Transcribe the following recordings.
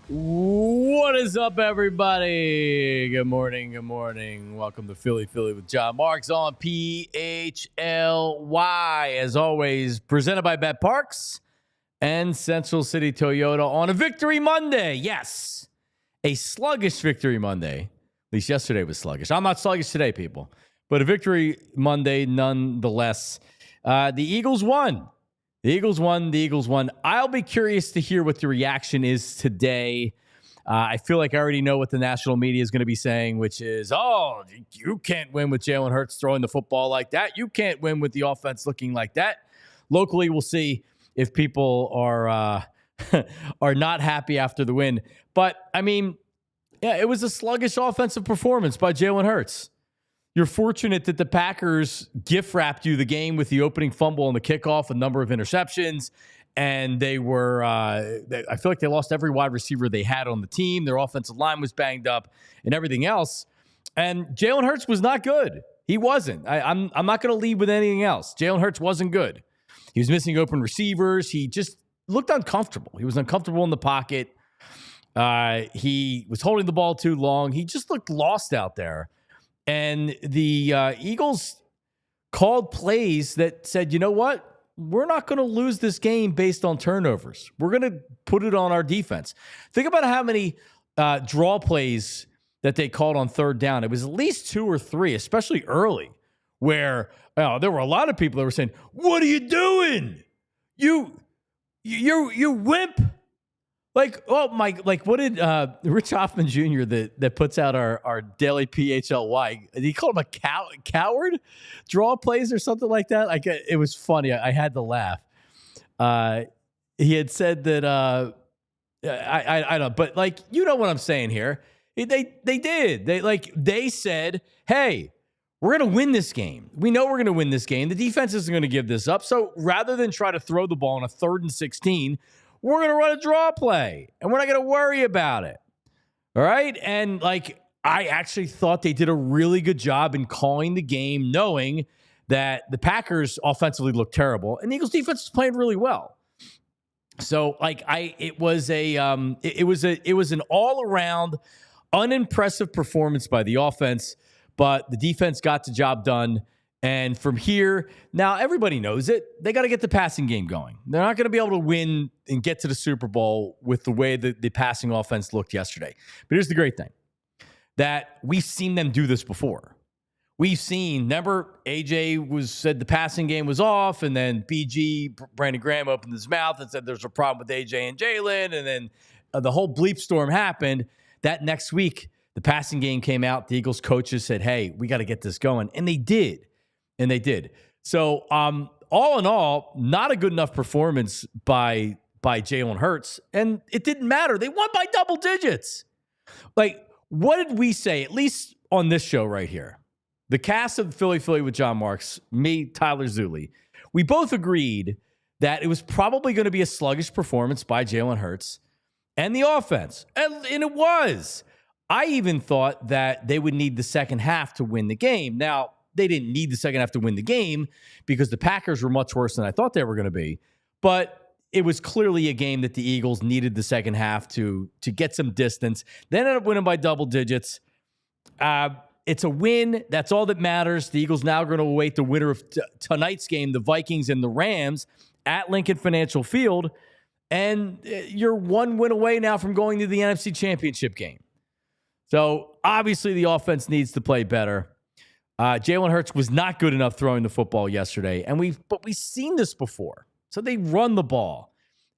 What is up, everybody? Good morning. Good morning. Welcome to Philly with John Marks on PHLY. As always, presented by Bet Parks and Central City Toyota on a Victory Monday. Yes, a sluggish Victory Monday. At least yesterday was sluggish. I'm not sluggish today, people, but a Victory Monday nonetheless. The Eagles won. The Eagles won. I'll be curious to hear what the reaction is today. I feel like I already know what the national media is going to be saying, which is, oh, you can't win with Jalen Hurts throwing the football like that. You can't win with the offense looking like that. Locally, we'll see if people are are not happy after the win. But, I mean, yeah, it was a sluggish offensive performance by Jalen Hurts. You're fortunate that the Packers gift-wrapped you the game with the opening fumble and the kickoff, a number of interceptions, and they were I feel like they lost every wide receiver they had on the team. Their offensive line was banged up and everything else. And Jalen Hurts was not good. He wasn't. I'm not going to lead with anything else. Jalen Hurts wasn't good. He was missing open receivers. He just looked uncomfortable. He was uncomfortable in the pocket. He was holding the ball too long. He just looked lost out there. And the Eagles called plays that said, you know what? We're not going to lose this game based on turnovers. We're going to put it on our defense. Think about how many draw plays that they called on third down. It was at least 2 or 3, especially early, where there were a lot of people that were saying, what are you doing? You wimp. Like, oh my, like what did Rich Hoffman Jr. that puts out our daily PHLY, did he call him a coward? Draw plays or something like that? Like, it was funny. I had to laugh. He had said that I don't, but like, you know what I'm saying here. They did. They said, hey, we're going to win this game. We know we're going to win this game. The defense isn't going to give this up. So rather than try to throw the ball on a 3rd and 16, we're going to run a draw play, and we're not going to worry about it. All right? And, like, I actually thought they did a really good job in calling the game, knowing that the Packers offensively looked terrible, and the Eagles defense was playing really well. So, like, it was an all-around unimpressive performance by the offense, but the defense got the job done. And from here, now everybody knows it. They got to get the passing game going. They're not going to be able to win and get to the Super Bowl with the way that the passing offense looked yesterday. But here's the great thing, that we've seen them do this before. We've seen, remember, AJ said the passing game was off, and then Brandon Graham opened his mouth and said there's a problem with AJ and Jalen, and then the whole bleep storm happened. That next week, the passing game came out. The Eagles coaches said, hey, we got to get this going. And they did. So, all in all, not a good enough performance by Jalen Hurts. And it didn't matter. They won by double digits. Like, what did we say, at least on this show right here? The cast of Philly with John Marks, me, Tyler Zulli, we both agreed that it was probably going to be a sluggish performance by Jalen Hurts and the offense. And it was. I even thought that they would need the second half to win the game. Now, they didn't need the second half to win the game because the Packers were much worse than I thought they were going to be. But it was clearly a game that the Eagles needed the second half to get some distance. They ended up winning by double digits. It's a win. That's all that matters. The Eagles now are going to await the winner of tonight's game, the Vikings and the Rams, at Lincoln Financial Field. And you're one win away now from going to the NFC Championship game. So obviously the offense needs to play better. Jalen Hurts was not good enough throwing the football yesterday, but we've seen this before. So they run the ball,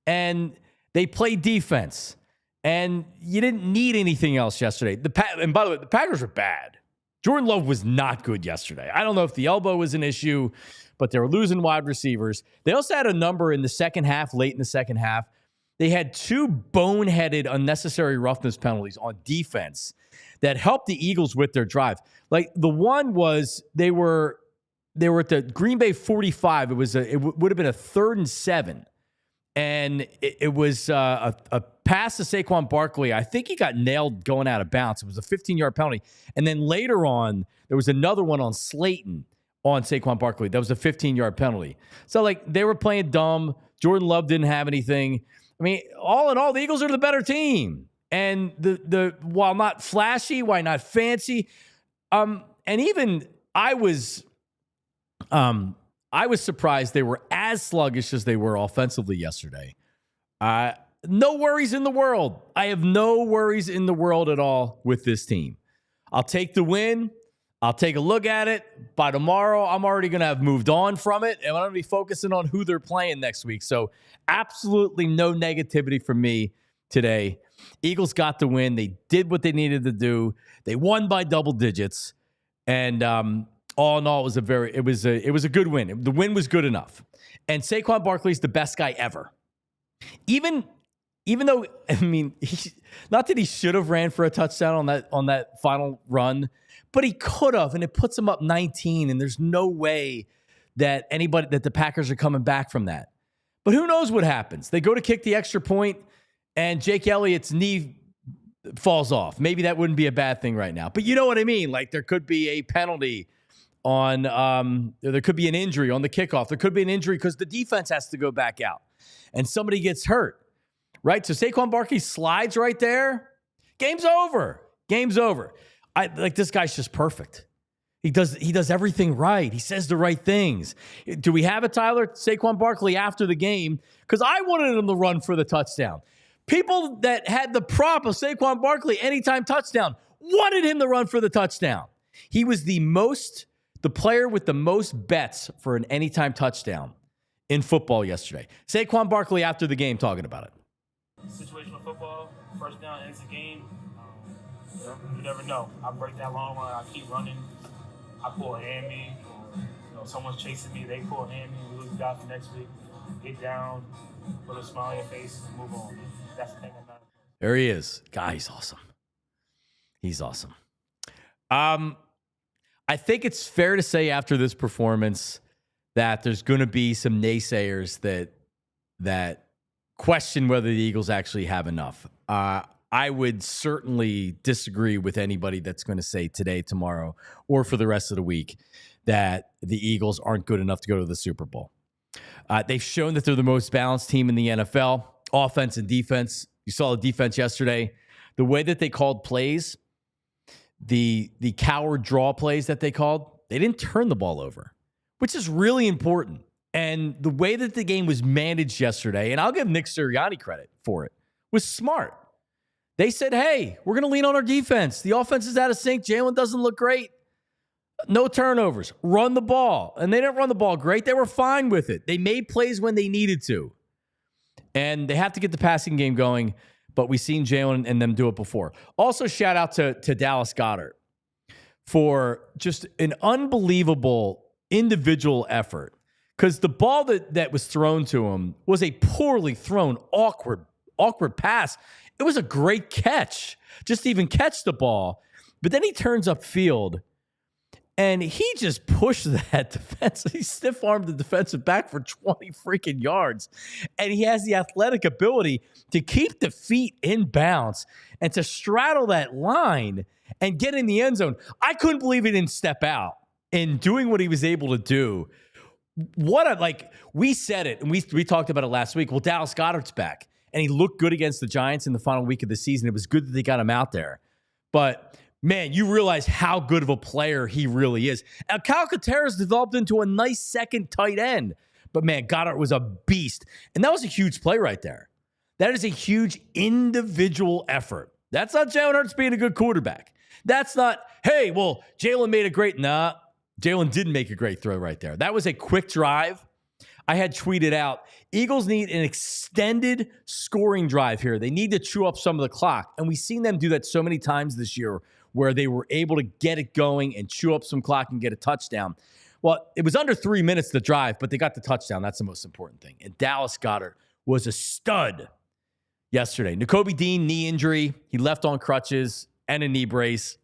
and they play defense, and you didn't need anything else yesterday. And by the way, the Packers are bad. Jordan Love was not good yesterday. I don't know if the elbow was an issue, but they were losing wide receivers. They also had a number in the second half, late in the second half. They had 2 boneheaded unnecessary roughness penalties on defense that helped the Eagles with their drive. Like, the one was they were at the Green Bay 45. It would have been a 3rd and 7. And it was a pass to Saquon Barkley. I think he got nailed going out of bounds. It was a 15-yard penalty. And then later on, there was another one on Slayton on Saquon Barkley. That was a 15-yard penalty. So, like, they were playing dumb. Jordan Love didn't have anything. I mean, all in all, the Eagles are the better team. And the while not flashy, why not fancy? And even I was surprised they were as sluggish as they were offensively yesterday. No worries in the world. I have no worries in the world at all with this team. I'll take the win. I'll take a look at it. By tomorrow, I'm already going to have moved on from it, and I'm going to be focusing on who they're playing next week. So absolutely no negativity from me today. Eagles got the win. They did what they needed to do. They won by double digits, and all in all, it was a good win. The win was good enough. And Saquon Barkley is the best guy ever. Even though, I mean, not that he should have ran for a touchdown on that final run, but he could have, and it puts him up 19, and there's no way that the Packers are coming back from that. But who knows what happens? They go to kick the extra point, and Jake Elliott's knee falls off. Maybe that wouldn't be a bad thing right now. But you know what I mean? Like, there could be a penalty on, there could be an injury on the kickoff. There could be an injury because the defense has to go back out, and somebody gets hurt, right? So Saquon Barkley slides right there. Game's over. Game's over. This guy's just perfect. He does everything right. He says the right things. Do we have a Tyler Saquon Barkley after the game? Because I wanted him to run for the touchdown. People that had the prop of Saquon Barkley anytime touchdown wanted him to run for the touchdown. He was the player with the most bets for an anytime touchdown in football yesterday. Saquon Barkley after the game talking about it. Situational football, first down ends the game. You never know. I break that long run. I keep running. I pull a hammy, or someone's chasing me. They pull a hammy. We lose out for next week. Get down, put a smile on your face, and move on. That's the thing that matters. There he is. Guy, he's awesome. He's awesome. I think it's fair to say after this performance that there's going to be some naysayers that question whether the Eagles actually have enough. I would certainly disagree with anybody that's going to say today, tomorrow, or for the rest of the week that the Eagles aren't good enough to go to the Super Bowl. They've shown that they're the most balanced team in the NFL, offense and defense. You saw the defense yesterday. The way that they called plays, the coward draw plays that they called, they didn't turn the ball over, which is really important. And the way that the game was managed yesterday, and I'll give Nick Sirianni credit for it, was smart. They said, hey, we're going to lean on our defense. The offense is out of sync. Jalen doesn't look great. No turnovers. Run the ball. And they didn't run the ball great. They were fine with it. They made plays when they needed to. And they have to get the passing game going, but we've seen Jalen and them do it before. Also, shout out to Dallas Goedert for just an unbelievable individual effort. Because the ball that was thrown to him was a poorly thrown, awkward pass. It was a great catch, just to even catch the ball. But then he turns upfield, and he just pushed that defense. He stiff-armed the defensive back for 20 freaking yards. And he has the athletic ability to keep the feet in bounds and to straddle that line and get in the end zone. I couldn't believe he didn't step out in doing what he was able to do. We said it, and we talked about it last week. Well, Dallas Goedert's back. And he looked good against the Giants in the final week of the season. It was good that they got him out there. But, man, you realize how good of a player he really is. And Cutter Gautheir has developed into a nice second tight end. But, man, Goedert was a beast. And that was a huge play right there. That is a huge individual effort. That's not Jalen Hurts being a good quarterback. That's not, hey, well, Jalen made a great, nah, Jalen didn't make a great throw right there. That was a quick drive. I had tweeted out, Eagles need an extended scoring drive here. They need to chew up some of the clock. And we've seen them do that so many times this year where they were able to get it going and chew up some clock and get a touchdown. Well, it was under 3 minutes to drive, but they got the touchdown. That's the most important thing. And Dallas Goedert was a stud yesterday. Nakobe Dean, knee injury. He left on crutches and a knee brace.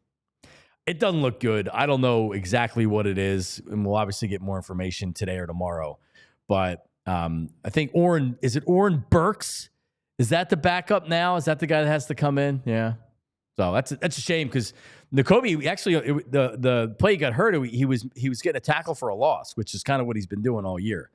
It doesn't look good. I don't know exactly what it is, and we'll obviously get more information today or tomorrow. But I think Oren Burks? Is that the backup now? Is that the guy that has to come in? Yeah. So that's a shame because Nakobe actually the play he got hurt. He was getting a tackle for a loss, which is kind of what he's been doing all year.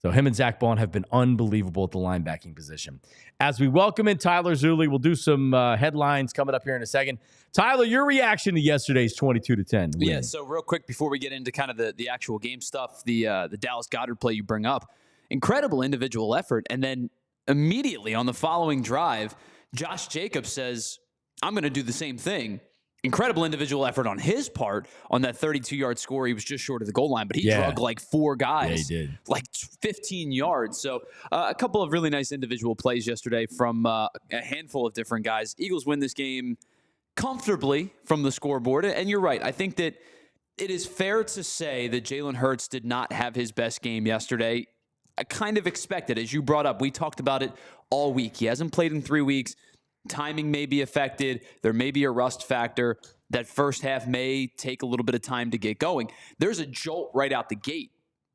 So him and Zach Bond have been unbelievable at the linebacking position. As we welcome in Tyler Zulli, we'll do some headlines coming up here in a second. Tyler, your reaction to yesterday's 22-10 win. Yeah, so real quick before we get into kind of the actual game stuff, the Dallas Goedert play you bring up, incredible individual effort. And then immediately on the following drive, Josh Jacobs says, I'm going to do the same thing. Incredible individual effort on his part on that 32-yard score. He was just short of the goal line, but he drug like 4 guys, he did. like 15 yards. So a couple of really nice individual plays yesterday from a handful of different guys. Eagles win this game comfortably from the scoreboard. And you're right. I think that it is fair to say that Jalen Hurts did not have his best game yesterday. I kind of expected, as you brought up, we talked about it all week. He hasn't played in 3 weeks. Timing may be affected. There may be a rust factor. That first half may take a little bit of time to get going. There's a jolt right out the gate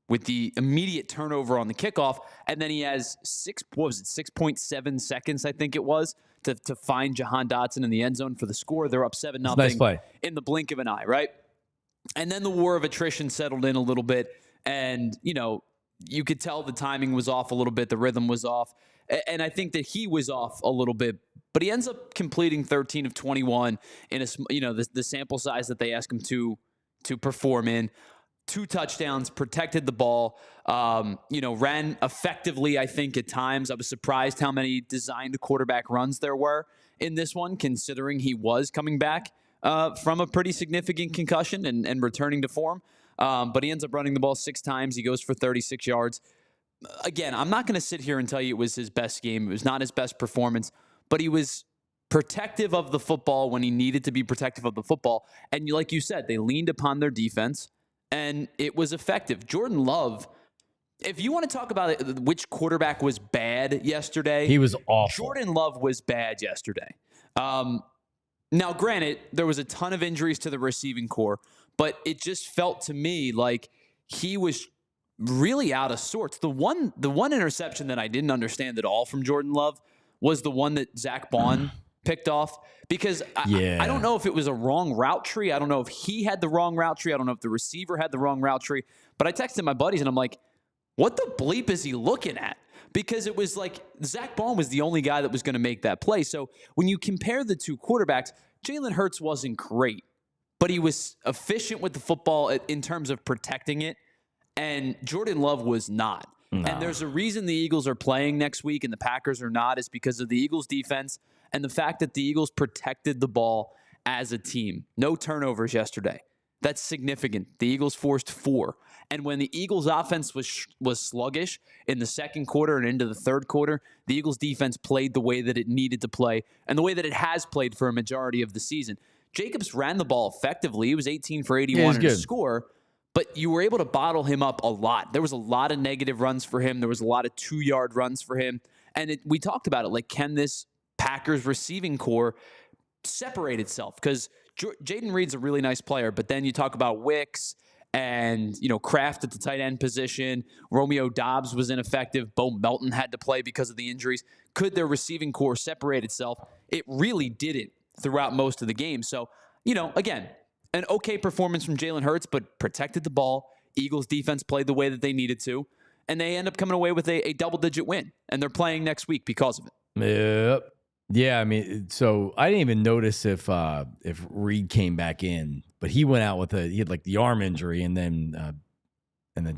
with the immediate turnover on the kickoff, and then he has 6.7 seconds, I think it was, to find Jahan Dotson in the end zone for the score. They're up 7-0 nice play. In the blink of an eye, right? And then the war of attrition settled in a little bit, and, you could tell the timing was off a little bit. The rhythm was off. And I think that he was off a little bit, but he ends up completing 13 of 21 in the sample size that they ask him to perform in. 2 touchdowns, protected the ball, ran effectively, I think, at times. I was surprised how many designed quarterback runs there were in this one, considering he was coming back from a pretty significant concussion and returning to form. But he ends up running the ball 6 times. He goes for 36 yards. Again, I'm not going to sit here and tell you it was his best game. It was not his best performance, but he was protective of the football when he needed to be protective of the football. And like you said, they leaned upon their defense, and it was effective. Jordan Love, if you want to talk about it, which quarterback was bad yesterday, he was awful. Jordan Love was bad yesterday. Now, granted, there was a ton of injuries to the receiving core, but it just felt to me like he was really out of sorts. The one interception that I didn't understand at all from Jordan Love was the one that Zach Bond picked off, because I don't know if it was a wrong route tree. I don't know if he had the wrong route tree. I don't know if the receiver had the wrong route tree. But I texted my buddies and I'm like, what the bleep is he looking at? Because it was like Zach Bond was the only guy that was going to make that play. So when you compare the two quarterbacks, Jalen Hurts wasn't great, but he was efficient with the football in terms of protecting it. And Jordan Love was not. No. And there's a reason the Eagles are playing next week and the Packers are not, is because of the Eagles defense and the fact that the Eagles protected the ball as a team. No turnovers yesterday. That's significant. The Eagles forced 4. And when the Eagles offense was sluggish in the second quarter and into the third quarter, the Eagles defense played the way that it needed to play and the way that it has played for a majority of the season. Jacobs ran the ball effectively. He was 18 for 81 in a score. But you were able to bottle him up a lot. There was a lot of negative runs for him. There was a lot of 2-yard runs for him. And we talked about it. Like, can this Packers receiving core separate itself? Because Jaden Reed's a really nice player. But then you talk about Wicks and, Kraft at the tight end position. Romeo Doubs was ineffective. Bo Melton had to play because of the injuries. Could their receiving core separate itself? It really didn't throughout most of the game. So, again, an okay performance from Jalen Hurts, but protected the ball. Eagles defense played the way that they needed to, and they end up coming away with a double-digit win, and they're playing next week because of it. Yep. Yeah, I mean, so I didn't even notice if Reed came back in, but he went out with he had like the arm injury, and then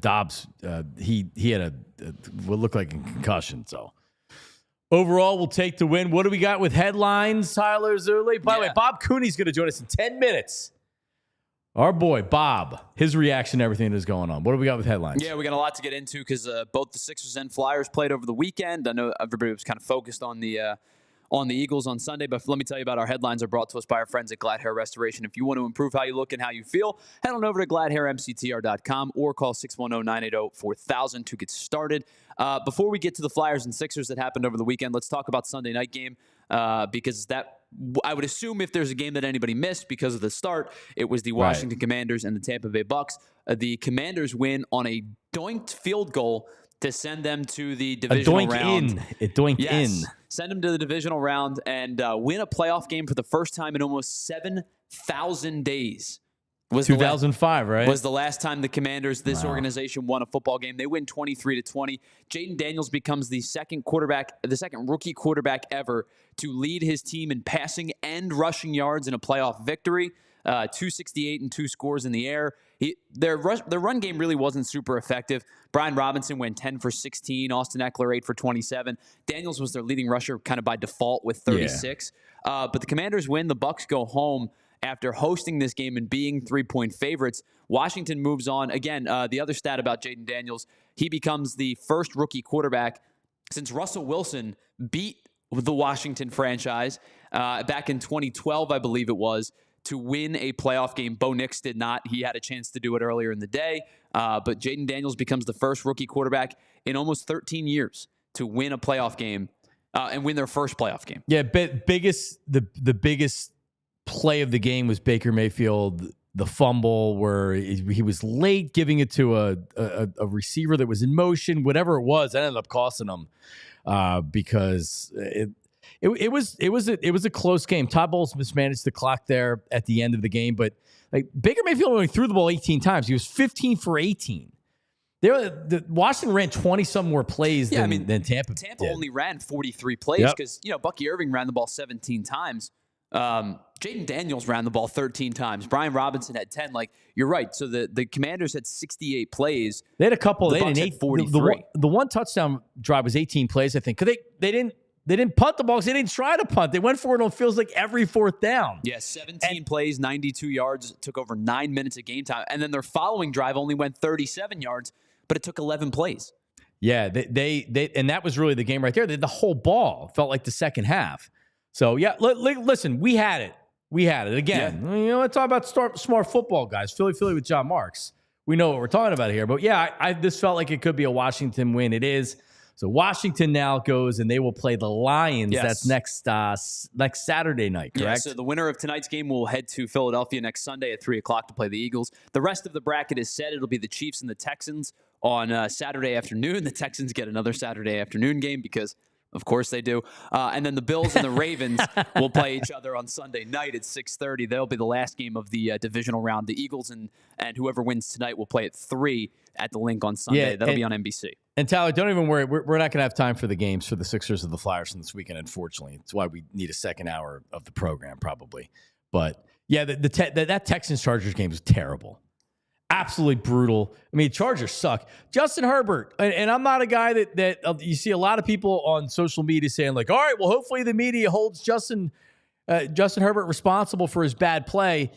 Dobbs he had what looked like a concussion. So overall, we'll take the win. What do we got with headlines, Tyler Zulli? By the way, Bob Cooney's going to join us in 10 minutes. Our boy, Bob, his reaction to everything that is going on. What do we got with headlines? Yeah, we got a lot to get into because both the Sixers and Flyers played over the weekend. I know everybody was kind of focused on the Eagles on Sunday, but let me tell you about our headlines are brought to us by our friends at Glad Hair Restoration. If you want to improve how you look and how you feel, head on over to gladhairmctr.com or call 610-980-4000 to get started. Before we get to the Flyers and Sixers that happened over the weekend, let's talk about Sunday night game because that I would assume if there's a game that anybody missed because of the start, it was the Washington Commanders and the Tampa Bay Bucks. The Commanders win on a doinked field goal to send them to the divisional round. It doinked in. Send them to the divisional round and win a playoff game for the first time in almost 7,000 days. Was 2005, right? Was the last time the Commanders, this organization, won a football game. They win 23-20. Jayden Daniels becomes the second rookie quarterback ever to lead his team in passing and rushing yards in a playoff victory. 268 and 2 scores in the air. Their run game really wasn't super effective. Brian Robinson went 10 for 16. Austin Eckler 8 for 27. Daniels was their leading rusher kind of by default with 36. But the Commanders win. The Bucs go home after hosting this game and being 3-point favorites. Washington moves on. Again, the other stat about Jayden Daniels, he becomes the first rookie quarterback since Russell Wilson beat the Washington franchise back in 2012, I believe it was, to win a playoff game. Bo Nix did not. He had a chance to do it earlier in the day. But Jayden Daniels becomes the first rookie quarterback in almost 13 years to win a playoff game and win their first playoff game. Yeah, the biggest play of the game was Baker Mayfield, the fumble where he was late giving it to a receiver that was in motion. Whatever it was, that ended up costing him because it was a close game. Todd Bowles mismanaged the clock there at the end of the game, but like Baker Mayfield only threw the ball 18 times. He was 15 for 18. Washington ran 20-some more plays than Tampa. Tampa did. only ran 43 plays because Bucky Irving ran the ball 17 times. Jayden Daniels ran the ball 13 times. Brian Robinson had 10. Like, you're right. So the Commanders had 68 plays. They had a couple. The They Bucs had had 43. The one touchdown drive was 18 plays, I think. Because they didn't punt the ball because they didn't try to punt. They went for it on feels like every fourth down. Yeah, 17 plays, 92 yards. It took over 9 minutes of game time. And then their following drive only went 37 yards, but it took 11 plays. Yeah, they and that was really the game right there. The whole ball felt like the second half. So, yeah, listen, we had it. We had it. Again, let's talk about smart football, guys. Philly with John Marks. We know what we're talking about here. But, yeah, this felt like it could be a Washington win. It is. So, Washington now goes, and they will play the Lions. Yes. That's next Saturday night, correct? Yeah, so the winner of tonight's game will head to Philadelphia next Sunday at 3 o'clock to play the Eagles. The rest of the bracket is set. It'll be the Chiefs and the Texans on Saturday afternoon. The Texans get another Saturday afternoon game because – of course they do. And then the Bills and the Ravens will play each other on Sunday night at 6:30. That'll be the last game of the divisional round. The Eagles and whoever wins tonight will play at 3 at the Link on Sunday. Yeah, That'll be on NBC. And Tyler, don't even worry. We're not going to have time for the games for the Sixers or the Flyers from this weekend, unfortunately. That's why we need a second hour of the program probably. But, yeah, that Texans-Chargers game was terrible. Absolutely brutal. I mean, Chargers suck. Justin Herbert, and I'm not a guy that you see a lot of people on social media saying like, all right, well, hopefully the media holds Justin Herbert responsible for his bad play.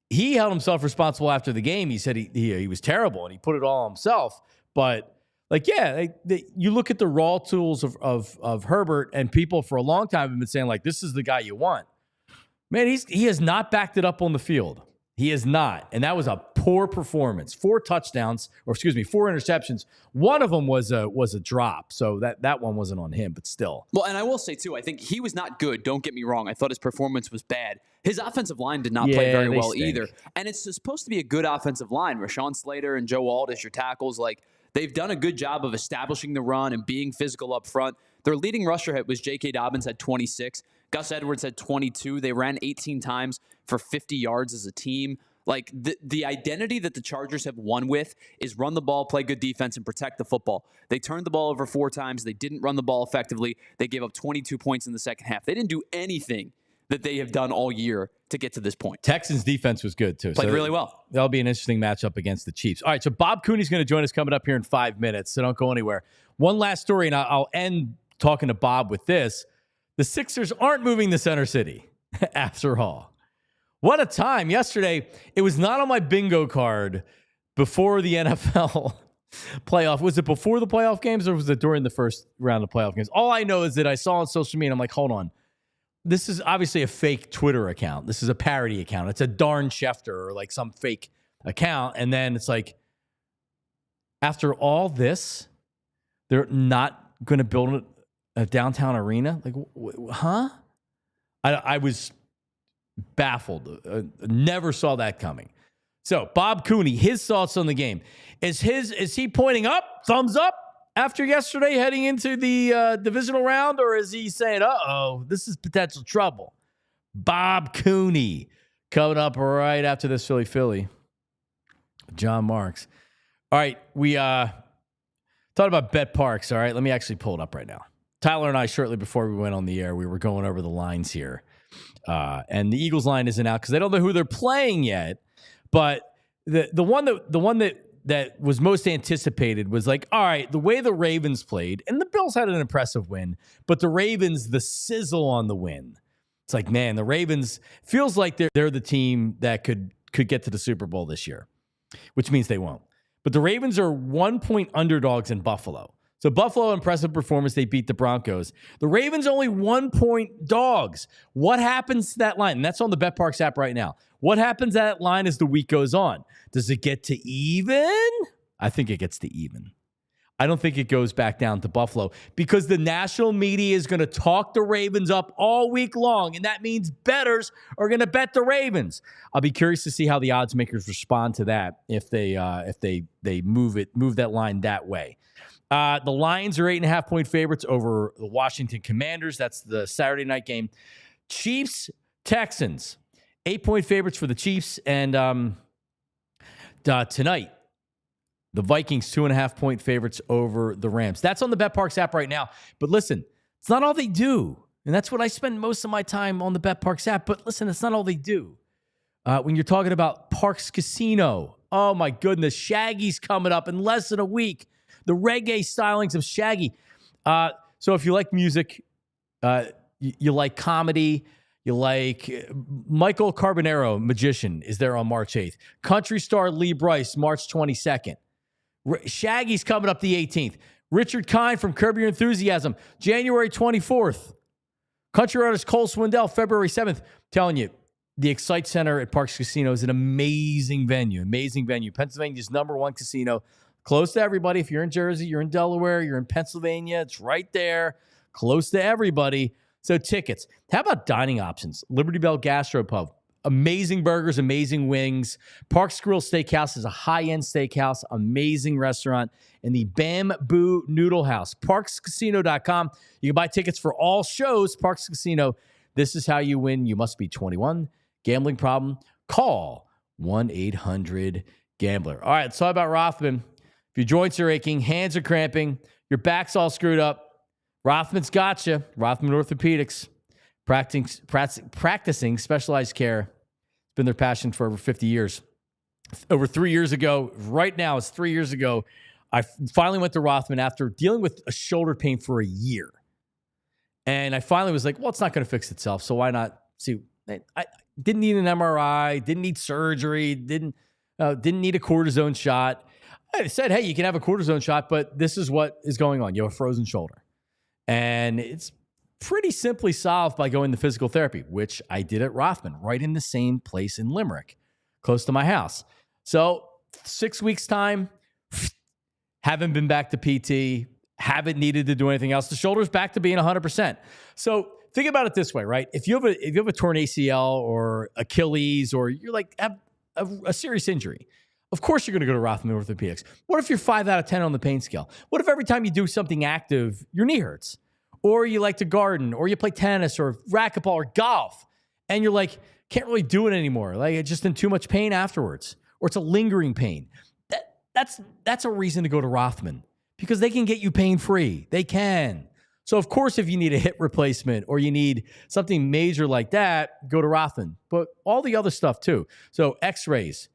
He held himself responsible after the game. He said he was terrible and he put it all on himself. But you look at the raw tools of Herbert, and people for a long time have been saying like, this is the guy you want. Man, he has not backed it up on the field. He is not. And that was a poor performance. 4 interceptions. One of them was a drop. So that one wasn't on him, but still. Well, and I will say, too, I think he was not good. Don't get me wrong. I thought his performance was bad. His offensive line did not play very well either. And it's supposed to be a good offensive line. Rashawn Slater and Joe Alt as your tackles. Like, they've done a good job of establishing the run and being physical up front. Their leading rusher was J.K. Dobbins, had 26. Gus Edwards had 22. They ran 18 times for 50 yards as a team. Like, the identity that the Chargers have won with is run the ball, play good defense, and protect the football. They turned the ball over 4 times. They didn't run the ball effectively. They gave up 22 points in the second half. They didn't do anything that they have done all year to get to this point. Texans defense was good, too. Played really well. That'll be an interesting matchup against the Chiefs. All right, so Bob Cooney's going to join us coming up here in 5 minutes, so don't go anywhere. One last story, and I'll end talking to Bob with this. The Sixers aren't moving to Center City after all. What a time. Yesterday, it was not on my bingo card before the NFL playoff. Was it before the playoff games or was it during the first round of playoff games? All I know is that I saw on social media, and I'm like, hold on. This is obviously a fake Twitter account. This is a parody account. It's a Darn Schefter or like some fake account. And then it's like, after all this, they're not going to build a downtown arena? Like, huh? I was baffled. Never saw that coming. So, Bob Cooney, his thoughts on the game. Is he pointing up, thumbs up after yesterday heading into the divisional round, or is he saying, uh-oh, this is potential trouble? Bob Cooney coming up right after this Philly. John Marks. All right, we thought about Bet Parks. All right, let me actually pull it up right now. Tyler and I, shortly before we went on the air, we were going over the lines here. And the Eagles line isn't out because they don't know who they're playing yet. But the one that was most anticipated was like, all right, the way the Ravens played, and the Bills had an impressive win, but the Ravens, the sizzle on the win. It's like, man, the Ravens feels like they're the team that could get to the Super Bowl this year, which means they won't. But the Ravens are 1-point underdogs in Buffalo. So Buffalo, impressive performance. They beat the Broncos. The Ravens only 1-point dogs. What happens to that line? And that's on the Bet Parks app right now. What happens to that line as the week goes on? Does it get to even? I think it gets to even. I don't think it goes back down to Buffalo because the national media is going to talk the Ravens up all week long, and that means bettors are going to bet the Ravens. I'll be curious to see how the odds makers respond to that if they move that line that way. The Lions are 8.5-point favorites over the Washington Commanders. That's the Saturday night game. Chiefs, Texans, 8-point favorites for the Chiefs. And tonight, the Vikings, 2.5-point favorites over the Rams. That's on the Bet Parks app right now. But listen, it's not all they do. And that's what I spend most of my time on the Bet Parks app. But listen, it's not all they do. When you're talking about Parks Casino, oh my goodness, Shaggy's coming up in less than a week. The reggae stylings of Shaggy. So if you like music, you like comedy, you like Michael Carbonero, magician, is there on March 8th. Country star Lee Bryce, March 22nd. Shaggy's coming up the 18th. Richard Kind from Curb Your Enthusiasm, January 24th. Country artist Cole Swindell, February 7th. Telling you, the Excite Center at Parks Casino is an amazing venue. Amazing venue. Pennsylvania's #1 casino. Close to everybody. If you're in Jersey, you're in Delaware, you're in Pennsylvania, it's right there. Close to everybody. So tickets. How about dining options? Liberty Bell Gastropub. Amazing burgers, amazing wings. Parks Grill Steakhouse is a high-end steakhouse, amazing restaurant. And the Bamboo Noodle House. ParksCasino.com. You can buy tickets for all shows. Parks Casino. This is how you win. You must be 21. Gambling problem? Call 1-800-GAMBLER. All right, let's talk about Rothman. If your joints are aching, hands are cramping, your back's all screwed up, Rothman's got you. Rothman Orthopedics, practicing specialized care. It's been their passion for over 50 years. Over 3 years ago, right now, it's 3 years ago, I finally went to Rothman after dealing with a shoulder pain for a year. And I finally was like, well, it's not going to fix itself, so why not see? I didn't need an MRI, didn't need surgery, didn't need a cortisone shot. I said, hey, you can have a cortisone shot, but this is what is going on. You have a frozen shoulder. And it's pretty simply solved by going to physical therapy, which I did at Rothman, right in the same place in Limerick, close to my house. So 6 weeks' time, haven't been back to PT, haven't needed to do anything else. The shoulder's back to being 100%. So think about it this way, right? If you have a torn ACL or Achilles, or you're like have a serious injury, of course you're going to go to Rothman Orthopedics. What if you're 5 out of 10 on the pain scale? What if every time you do something active, your knee hurts? Or you like to garden, or you play tennis or racquetball or golf, and you're like, can't really do it anymore. Like, it's just in too much pain afterwards, or it's a lingering pain. That's a reason to go to Rothman, because they can get you pain-free. They can. So, of course, if you need a hip replacement or you need something major like that, go to Rothman. But all the other stuff, too. So x-rays,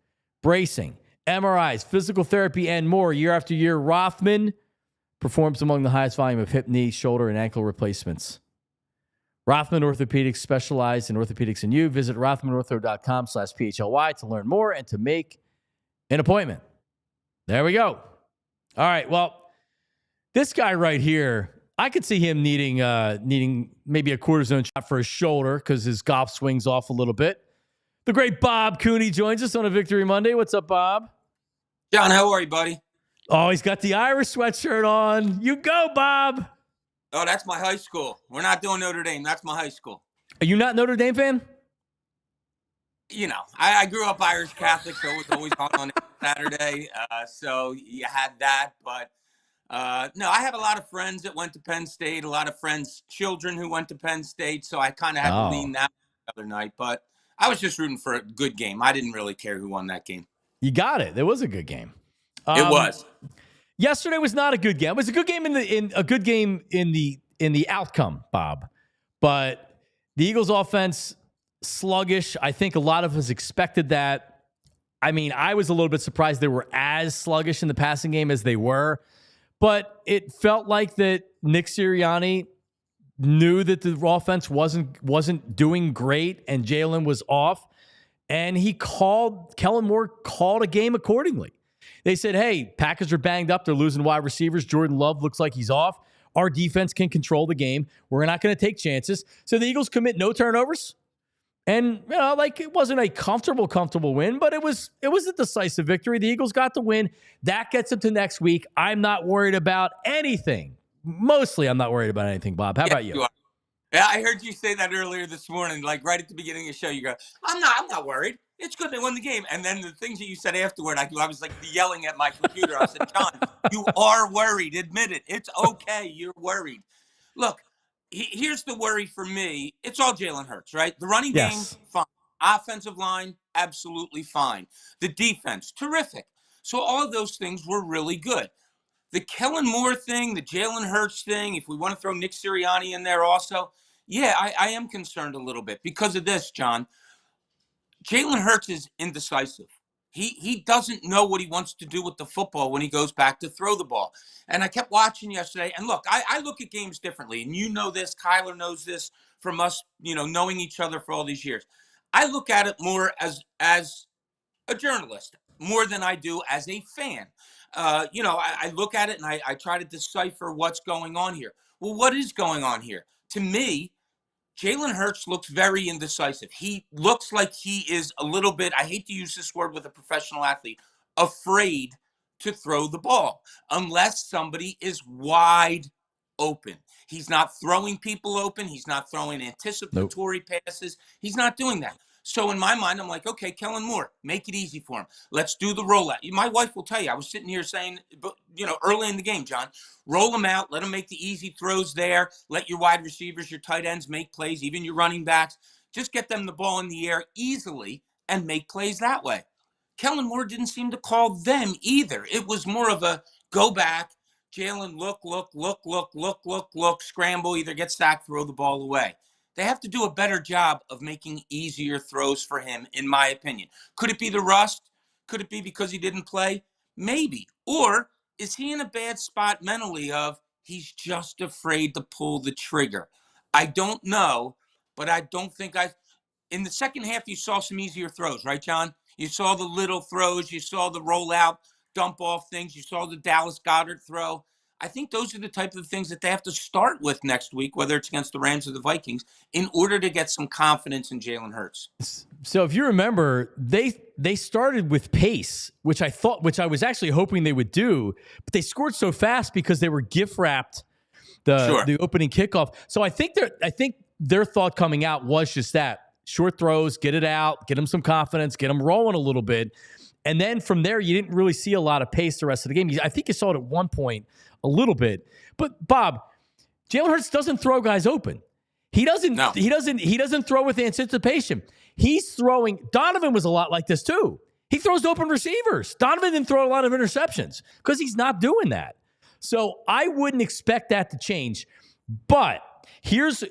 bracing, MRIs, physical therapy, and more. Year after year, Rothman performs among the highest volume of hip, knee, shoulder, and ankle replacements. Rothman Orthopedics, specialized in orthopedics and you. Visit rothmanortho.com/PHLY to learn more and to make an appointment. There we go. All right, well, this guy right here, I could see him needing maybe a cortisone shot for his shoulder because his golf swings off a little bit. The great Bob Cooney joins us on a Victory Monday. What's up, Bob? John, how are you, buddy? Oh, he's got the Irish sweatshirt on. You go, Bob. Oh, that's my high school. We're not doing Notre Dame. That's my high school. Are you not a Notre Dame fan? You know, I grew up Irish Catholic, so it was always on Saturday. So you had that. But, no, I have a lot of friends that went to Penn State, a lot of friends' children who went to Penn State. So I kind of had to lean that the other night. But I was just rooting for a good game. I didn't really care who won that game. You got it. It was a good game. It was. Yesterday was not a good game. It was a good game in the outcome, Bob. But the Eagles' offense sluggish. I think a lot of us expected that. I mean, I was a little bit surprised they were as sluggish in the passing game as they were. But it felt like that Nick Sirianni knew that the offense wasn't doing great and Jalen was off. And Kellen Moore called a game accordingly. They said, hey, Packers are banged up. They're losing wide receivers. Jordan Love looks like he's off. Our defense can control the game. We're not going to take chances. So the Eagles commit no turnovers. And, it wasn't a comfortable win, but it was a decisive victory. The Eagles got the win. That gets them to next week. I'm not worried about anything. Mostly, I'm not worried about anything, Bob. How about you? Yeah, I heard you say that earlier this morning, like right at the beginning of the show. You go, I'm not worried. It's good they won the game. And then the things that you said afterward, I was like yelling at my computer. I said, John, you are worried. Admit it. It's okay. You're worried. Look, here's the worry for me. It's all Jalen Hurts, right? The running game, fine. Offensive line, absolutely fine. The defense, terrific. So all of those things were really good. The Kellen Moore thing, the Jalen Hurts thing, if we want to throw Nick Sirianni in there also, yeah, I am concerned a little bit because of this, John. Jalen Hurts is indecisive. He doesn't know what he wants to do with the football when he goes back to throw the ball. And I kept watching yesterday. And look, I look at games differently. And you know this. Kyler knows this from us, knowing each other for all these years. I look at it more as a journalist, more than I do as a fan. I look at it and I try to decipher what's going on here. Well, what is going on here? To me, Jalen Hurts looks very indecisive. He looks like he is a little bit, I hate to use this word with a professional athlete, afraid to throw the ball unless somebody is wide open. He's not throwing people open. He's not throwing anticipatory passes. He's not doing that. So in my mind, I'm like, okay, Kellen Moore, make it easy for him. Let's do the rollout. My wife will tell you, I was sitting here saying, early in the game, John, roll them out. Let them make the easy throws there. Let your wide receivers, your tight ends make plays, even your running backs. Just get them the ball in the air easily and make plays that way. Kellen Moore didn't seem to call them either. It was more of a go back, Jalen, look, scramble, either get sacked, throw the ball away. They have to do a better job of making easier throws for him, in my opinion. Could it be the rust? Could it be because he didn't play? Maybe. Or is he in a bad spot mentally of he's just afraid to pull the trigger? I don't know, but I don't think in the second half, you saw some easier throws, right, John? You saw the little throws. You saw the rollout, dump off things. You saw the Dallas Goedert throw. I think those are the type of things that they have to start with next week, whether it's against the Rams or the Vikings, in order to get some confidence in Jalen Hurts. So if you remember, they started with pace, which I was actually hoping they would do, but they scored so fast because they were gift wrapped the opening kickoff. So I think their thought coming out was just that: short throws, get it out, get them some confidence, get them rolling a little bit. And then from there, you didn't really see a lot of pace the rest of the game. I think you saw it at one point a little bit. But Bob, Jalen Hurts doesn't throw guys open. He doesn't throw with anticipation. He's throwing. Donovan was a lot like this too. He throws to open receivers. Donovan didn't throw a lot of interceptions because he's not doing that. So I wouldn't expect that to change. But here's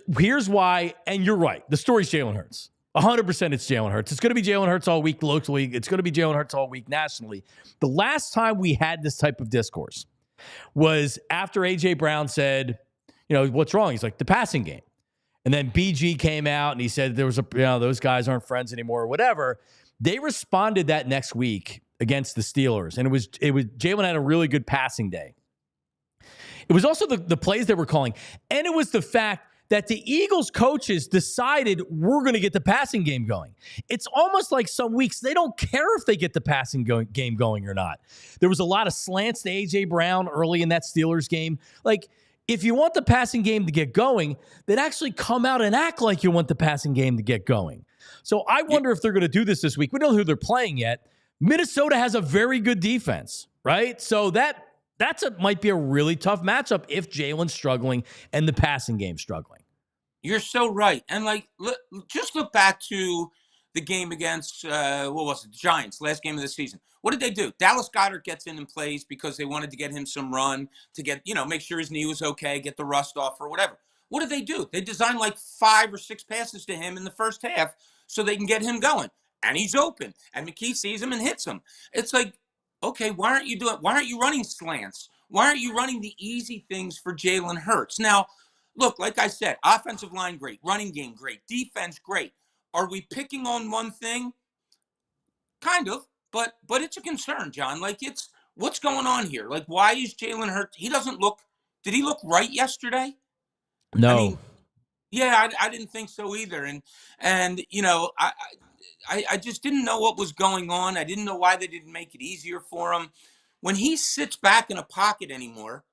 why, and you're right. The story's Jalen Hurts. 100% it's Jalen Hurts. It's going to be Jalen Hurts all week locally. It's going to be Jalen Hurts all week nationally. The last time we had this type of discourse was after A.J. Brown said, what's wrong? He's like, the passing game. And then BG came out and he said there was those guys aren't friends anymore or whatever. They responded that next week against the Steelers. And it was Jalen had a really good passing day. It was also the plays they were calling. And it was the fact that the Eagles coaches decided we're going to get the passing game going. It's almost like some weeks they don't care if they get the passing game going or not. There was a lot of slants to A.J. Brown early in that Steelers game. Like, if you want the passing game to get going, then actually come out and act like you want the passing game to get going. So I wonder if they're going to do this week. We don't know who they're playing yet. Minnesota has a very good defense, right? So might be a really tough matchup if Jalen's struggling and the passing game's struggling. You're so right. And just look back to the game against, what was it, the Giants, last game of the season. What did they do? Dallas Goedert gets in and plays because they wanted to get him some run to get, make sure his knee was okay, get the rust off or whatever. What did they do? They designed like 5 or 6 passes to him in the first half so they can get him going. And he's open. And McKee sees him and hits him. It's like, okay, why aren't you running slants? Why aren't you running the easy things for Jalen Hurts? Now, look, like I said, offensive line great, running game great, defense great. Are we picking on one thing? Kind of, but it's a concern, John. Like, it's what's going on here? Like, why is Jalen Hurts? Did he look right yesterday? No. I mean, yeah, I didn't think so either. And I just didn't know what was going on. I didn't know why they didn't make it easier for him. When he sits back in a pocket anymore,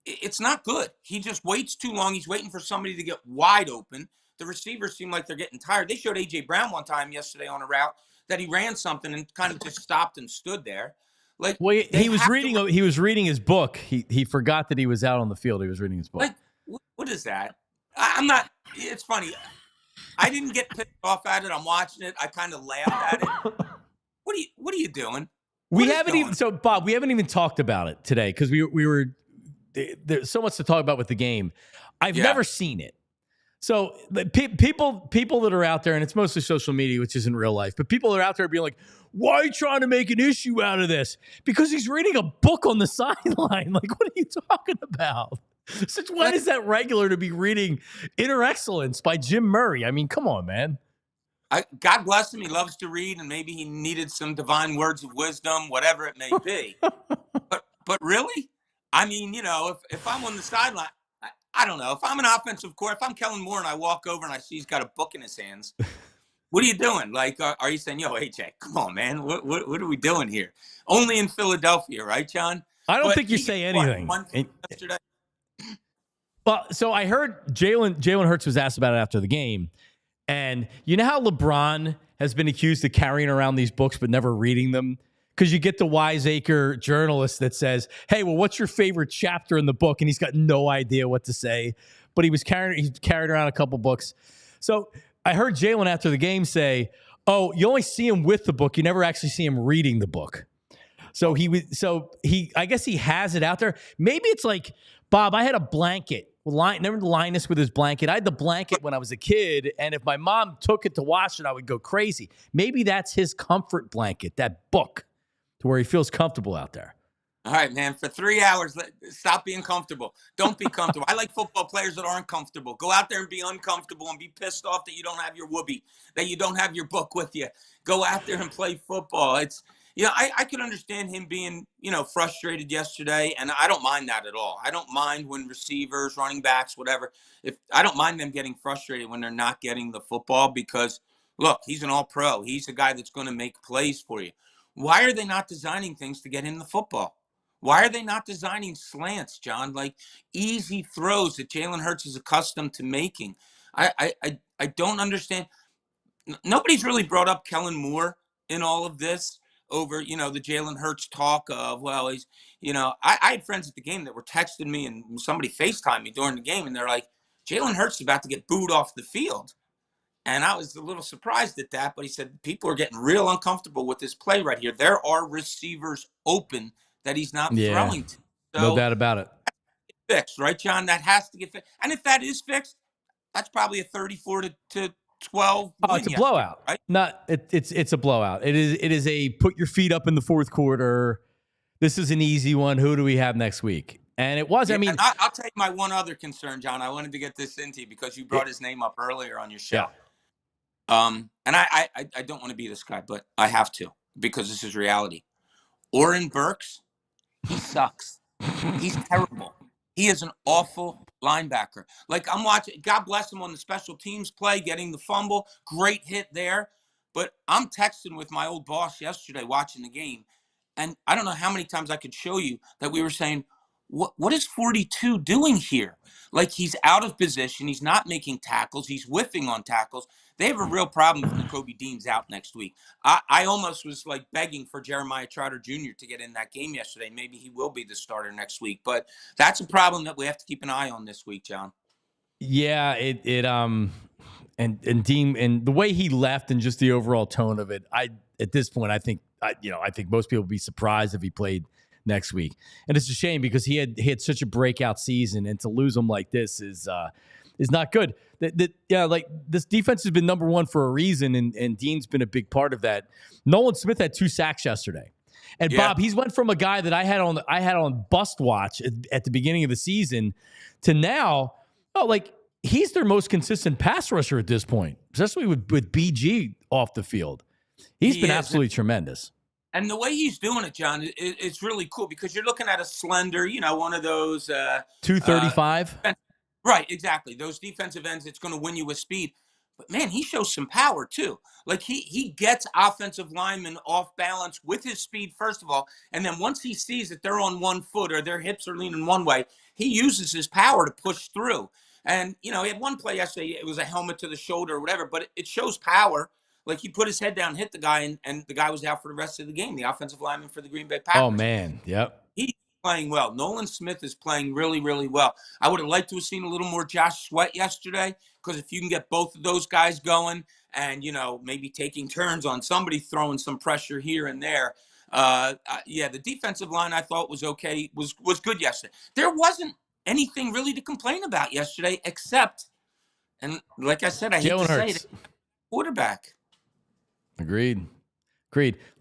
it's not good. He just waits too long. He's waiting for somebody to get wide open. The receivers seem like they're getting tired. They showed A.J. Brown one time yesterday on a route that he ran something and kind of just stopped and stood there. Like, well, he was reading his book. He forgot that he was out on the field. He was reading his book. Like, what is that? I'm not. It's funny. I didn't get pissed off at it. I'm watching it. I kind of laughed at it. What are you doing? Bob, we haven't even talked about it today because we were there's so much to talk about with the game. I've never seen it. So people that are out there, and it's mostly social media, which isn't real life, but people are out there being like, why are you trying to make an issue out of this? Because he's reading a book on the sideline. Like, what are you talking about? Since when is that regular to be reading Inner Excellence by Jim Murray? I mean, come on, man. God bless him. He loves to read, and maybe he needed some divine words of wisdom, whatever it may be. but really, I mean, if I'm on the sideline, I don't know. If I'm an offensive coordinator, if I'm Kellen Moore and I walk over and I see he's got a book in his hands, what are you doing? Like, are you saying, yo, AJ, come on, man, what are we doing here? Only in Philadelphia, right, John? I don't think you say anything. Yesterday. Well, so I heard Jalen Hurts was asked about it after the game. And you know how LeBron has been accused of carrying around these books but never reading them? Because you get the wiseacre journalist that says, hey, well, what's your favorite chapter in the book? And he's got no idea what to say. But he carried around a couple books. So I heard Jalen after the game say, oh, you only see him with the book. You never actually see him reading the book. So I guess he has it out there. Maybe it's like, Bob, I had a blanket. Remember Linus with his blanket? I had the blanket when I was a kid, and if my mom took it to wash it, I would go crazy. Maybe that's his comfort blanket, that book, to where he feels comfortable out there. All right, man, for 3 hours, stop being comfortable. Don't be comfortable. I like football players that aren't comfortable. Go out there and be uncomfortable and be pissed off that you don't have your whoopee, that you don't have your book with you. Go out there and play football. It's, I could understand him being, frustrated yesterday, and I don't mind that at all. I don't mind when receivers, running backs, whatever. I don't mind them getting frustrated when they're not getting the football because, look, he's an all-pro. He's a guy that's going to make plays for you. Why are they not designing things to get him the football? Why are they not designing slants, John? Like easy throws that Jalen Hurts is accustomed to making. I don't understand. Nobody's really brought up Kellen Moore in all of this over, the Jalen Hurts talk of, well, he's, I had friends at the game that were texting me and somebody FaceTimed me during the game. And they're like, Jalen Hurts is about to get booed off the field. And I was a little surprised at that, but he said, people are getting real uncomfortable with this play right here. There are receivers open that he's not throwing to. So, no doubt about it. Fixed, right, John? That has to get fixed. And if that is fixed, that's probably a 34-12 win. Oh, it's a blowout. Right? It's a blowout. It is a put your feet up in the fourth quarter. This is an easy one. Who do we have next week? And it was, and I'll tell you my one other concern, John. I wanted to get this into you because you brought his name up earlier on your show. Yeah. And I don't want to be this guy, but I have to because this is reality. Oren Burks, he sucks. He's terrible. He is an awful linebacker. Like I'm watching, God bless him on the special teams play, getting the fumble, great hit there. But I'm texting with my old boss yesterday watching the game. And I don't know how many times I could show you that we were saying, what is 42 doing here? Like he's out of position. He's not making tackles. He's whiffing on tackles. They have a real problem if Nakobe Dean's out next week. I almost was like begging for Jeremiah Trotter Jr. to get in that game yesterday. Maybe he will be the starter next week. But that's a problem that we have to keep an eye on this week, John. Yeah, and Dean and the way he left and just the overall tone of it, at this point I think most people would be surprised if he played next week. And it's a shame because he had such a breakout season, and to lose him like this is not good. Like this defense has been number one for a reason, and Dean's been a big part of that. Nolan Smith had 2 sacks yesterday. And Bob, he's went from a guy that I had on bust watch at the beginning of the season to now, he's their most consistent pass rusher at this point, especially with BG off the field. He's been absolutely tremendous. And the way he's doing it, John, it's really cool because you're looking at a slender, one of those 235. Right, exactly. Those defensive ends, it's going to win you with speed. But, man, he shows some power, too. Like, he gets offensive linemen off balance with his speed, first of all. And then once he sees that they're on one foot or their hips are leaning one way, he uses his power to push through. And, he had one play yesterday. It was a helmet to the shoulder or whatever, but it shows power. Like, he put his head down, hit the guy, and the guy was out for the rest of the game, the offensive lineman for the Green Bay Packers. Oh, man. Yep. He's playing well. Nolan Smith is playing really, really well. I would have liked to have seen a little more Josh Sweat yesterday, because if you can get both of those guys going and, maybe taking turns on somebody throwing some pressure here and there. The defensive line I thought was okay, was good yesterday. There wasn't anything really to complain about yesterday except, and like I said, I hate Jalen to Hurts. say it, quarterback. Agreed.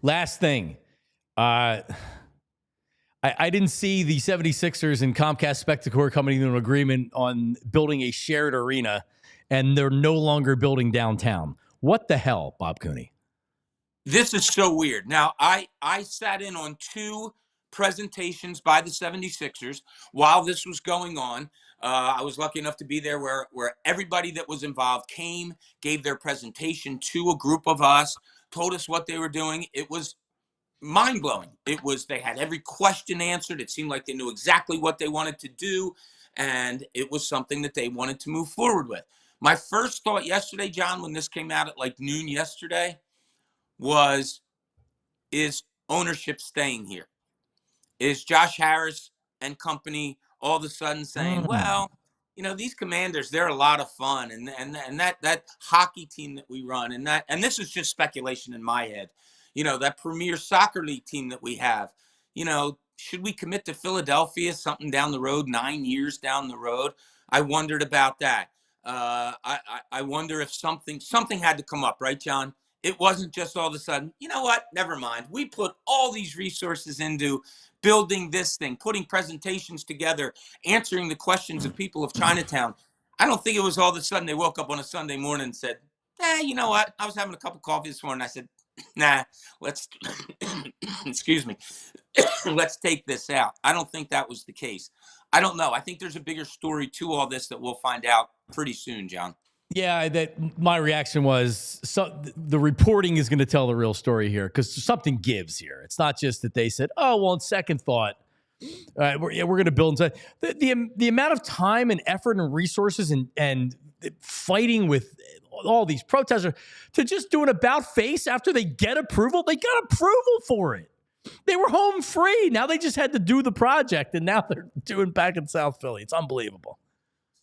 Last thing. I didn't see the 76ers and Comcast Spectacor coming to an agreement on building a shared arena, and they're no longer building downtown. What the hell, Bob Cooney? This is so weird. Now, I sat in on 2 presentations by the 76ers while this was going on. I was lucky enough to be there where everybody that was involved came, gave their presentation to a group of us, told us what they were doing. It was mind-blowing. They had every question answered. It seemed like they knew exactly what they wanted to do, and it was something that they wanted to move forward with. My first thought yesterday, John, when this came out at like noon yesterday, is ownership staying here? Is Josh Harris and company all of a sudden saying, well, these Commanders, they're a lot of fun, and that hockey team that we run, and this is just speculation in my head, that premier soccer league team that we have, should we commit to Philadelphia something down the road, 9 years down the road? I wondered about that. I wonder if something had to come up, right, John? It wasn't just all of a sudden, you know what, never mind. We put all these resources into building this thing, putting presentations together, answering the questions of people of Chinatown. I don't think it was all of a sudden they woke up on a Sunday morning and said, you know what? I was having a cup of coffee this morning. I said, nah, let's, excuse me, let's take this out. I don't think that was the case. I don't know. I think there's a bigger story to all this that we'll find out pretty soon, John. Yeah, that my reaction was the reporting is going to tell the real story here, because something gives here. It's not just that they said, oh, well, on second thought, we're going to build inside. The amount of time and effort and resources and fighting with all these protesters to just do an about face after they get approval. They got approval for it. They were home free. Now they just had to do the project, and now they're doing back in South Philly. It's unbelievable.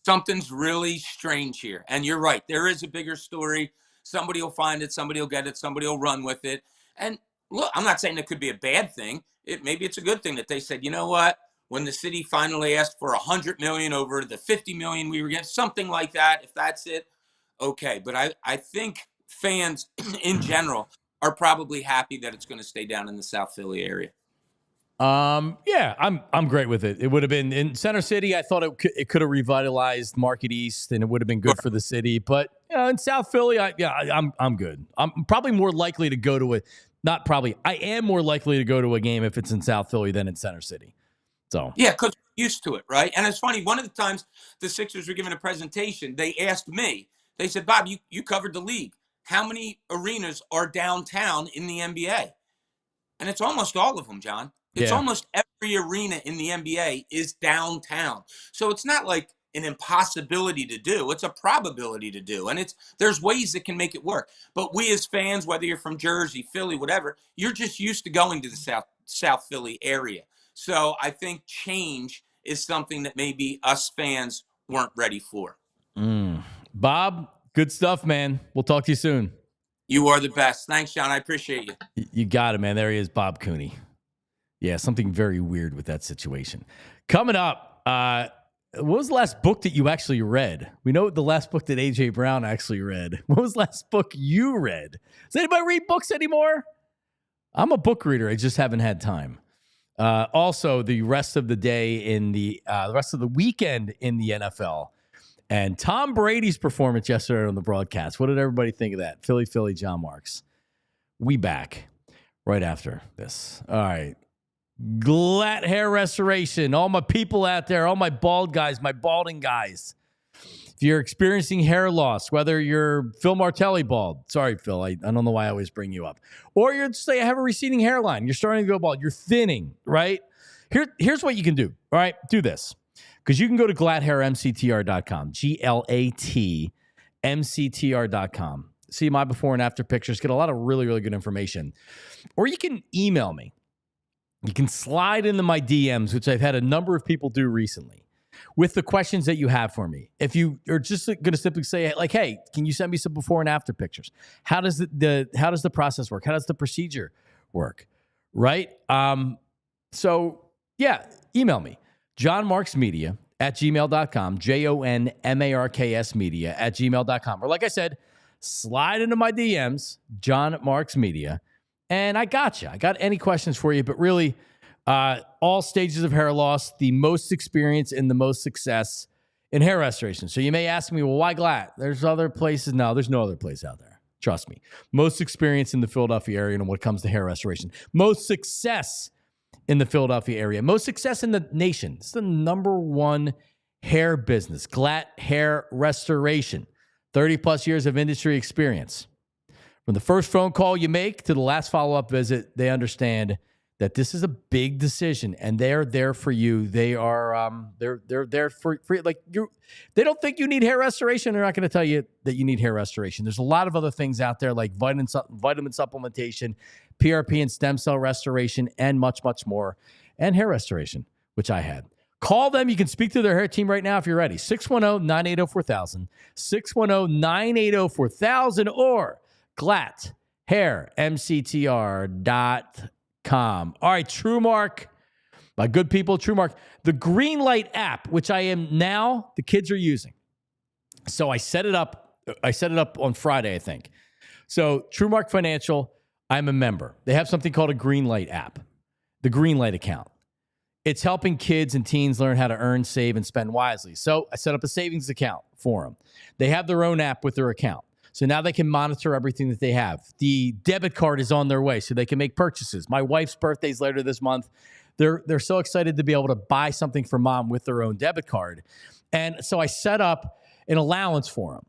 Something's really strange here. And you're right. There is a bigger story. Somebody will find it. Somebody will get it. Somebody will run with it. And look, I'm not saying it could be a bad thing. Maybe it's a good thing that they said, you know what? When the city finally asked for $100 million over the $50 million we were getting, something like that, if that's it, okay. But I think fans in general are probably happy that it's going to stay down in the South Philly area. Yeah, I'm great with it. It would have been in Center City. I thought it could have revitalized Market East, and it would have been good for the city. But in South Philly, I'm good. I'm probably more likely to go to I am more likely to go to a game if it's in South Philly than in Center City. So yeah, because we're used to it, right? And it's funny. One of the times the Sixers were giving a presentation, they asked me. They said, Bob, you covered the league. How many arenas are downtown in the NBA? And it's almost all of them, John. It's almost every arena in the NBA is downtown. So it's not like an impossibility to do. It's a probability to do. And there's ways that can make it work. But we as fans, whether you're from Jersey, Philly, whatever, you're just used to going to the South Philly area. So I think change is something that maybe us fans weren't ready for. Bob, Good stuff, man. We'll talk to you soon. You are the best. Thanks, John. I appreciate you. You got it, man. There he is, Bob Cooney. Yeah, something very weird with that situation. Coming up, what was the last book that you actually read? We know the last book that A.J. Brown actually read. What was the last book you read? Does anybody read books anymore? I'm a book reader. I just haven't had time. Also, the rest of the day in the rest of the weekend in the NFL. And Tom Brady's performance yesterday on the broadcast. What did everybody think of that? Philly, John Marks. We back right after this. All right. Glatt hair restoration. All my people out there, all my bald guys, my balding guys. If you're experiencing hair loss, whether you're Phil Martelli bald, sorry, Phil, I don't know why I always bring you up, or you're just say I have a receding hairline, you're starting to go bald, you're thinning, right? Here's what you can do. All right, do this. Because you can go to glatthairmctr.com, GLATMCTR.com. See my before and after pictures, get a lot of really, really good information. Or you can email me. You can slide into my DMs, which I've had a number of people do recently, with the questions that you have for me. If you are just going to simply say, like, hey, can you send me some before and after pictures? How does the process work? How does the procedure work? Right? So, yeah, email me. johnmarksmedia@gmail.com, JONMARKS media@gmail.com. Or like I said, slide into my DMs, John Marks Media, and I got you. I got any questions for you, but really, all stages of hair loss, the most experience and the most success in hair restoration. So you may ask me, well, why Glatt? There's other places. No, there's no other place out there. Trust me. Most experience in the Philadelphia area when it comes to hair restoration. Most success in the Philadelphia area. Most success in the nation. It's the #1 hair business. Glatt Hair Restoration. 30 plus years of industry experience. From the first phone call you make to the last follow-up visit, they understand that this is a big decision, and they're there for you. They are they're there for like you. They don't think you need hair restoration. They're not going to tell you that you need hair restoration. There's a lot of other things out there like vitamin supplementation, PRP and stem cell restoration, and much, much more, and hair restoration, which I had. Call them. You can speak to their hair team right now if you're ready. 610-980-4000, 610-980-4000, or glatthairmctr.com. All right, TrueMark, my good people, TrueMark, the Greenlight app, which I am now, the kids are using. So I set it up on Friday, I think. So TrueMark Financial, I'm a member. They have something called a Greenlight app, the Greenlight account. It's helping kids and teens learn how to earn, save, and spend wisely. So I set up a savings account for them. They have their own app with their account. So now they can monitor everything that they have. The debit card is on their way so they can make purchases. My wife's birthday's later this month. They're so excited to be able to buy something for mom with their own debit card. And so I set up an allowance for them.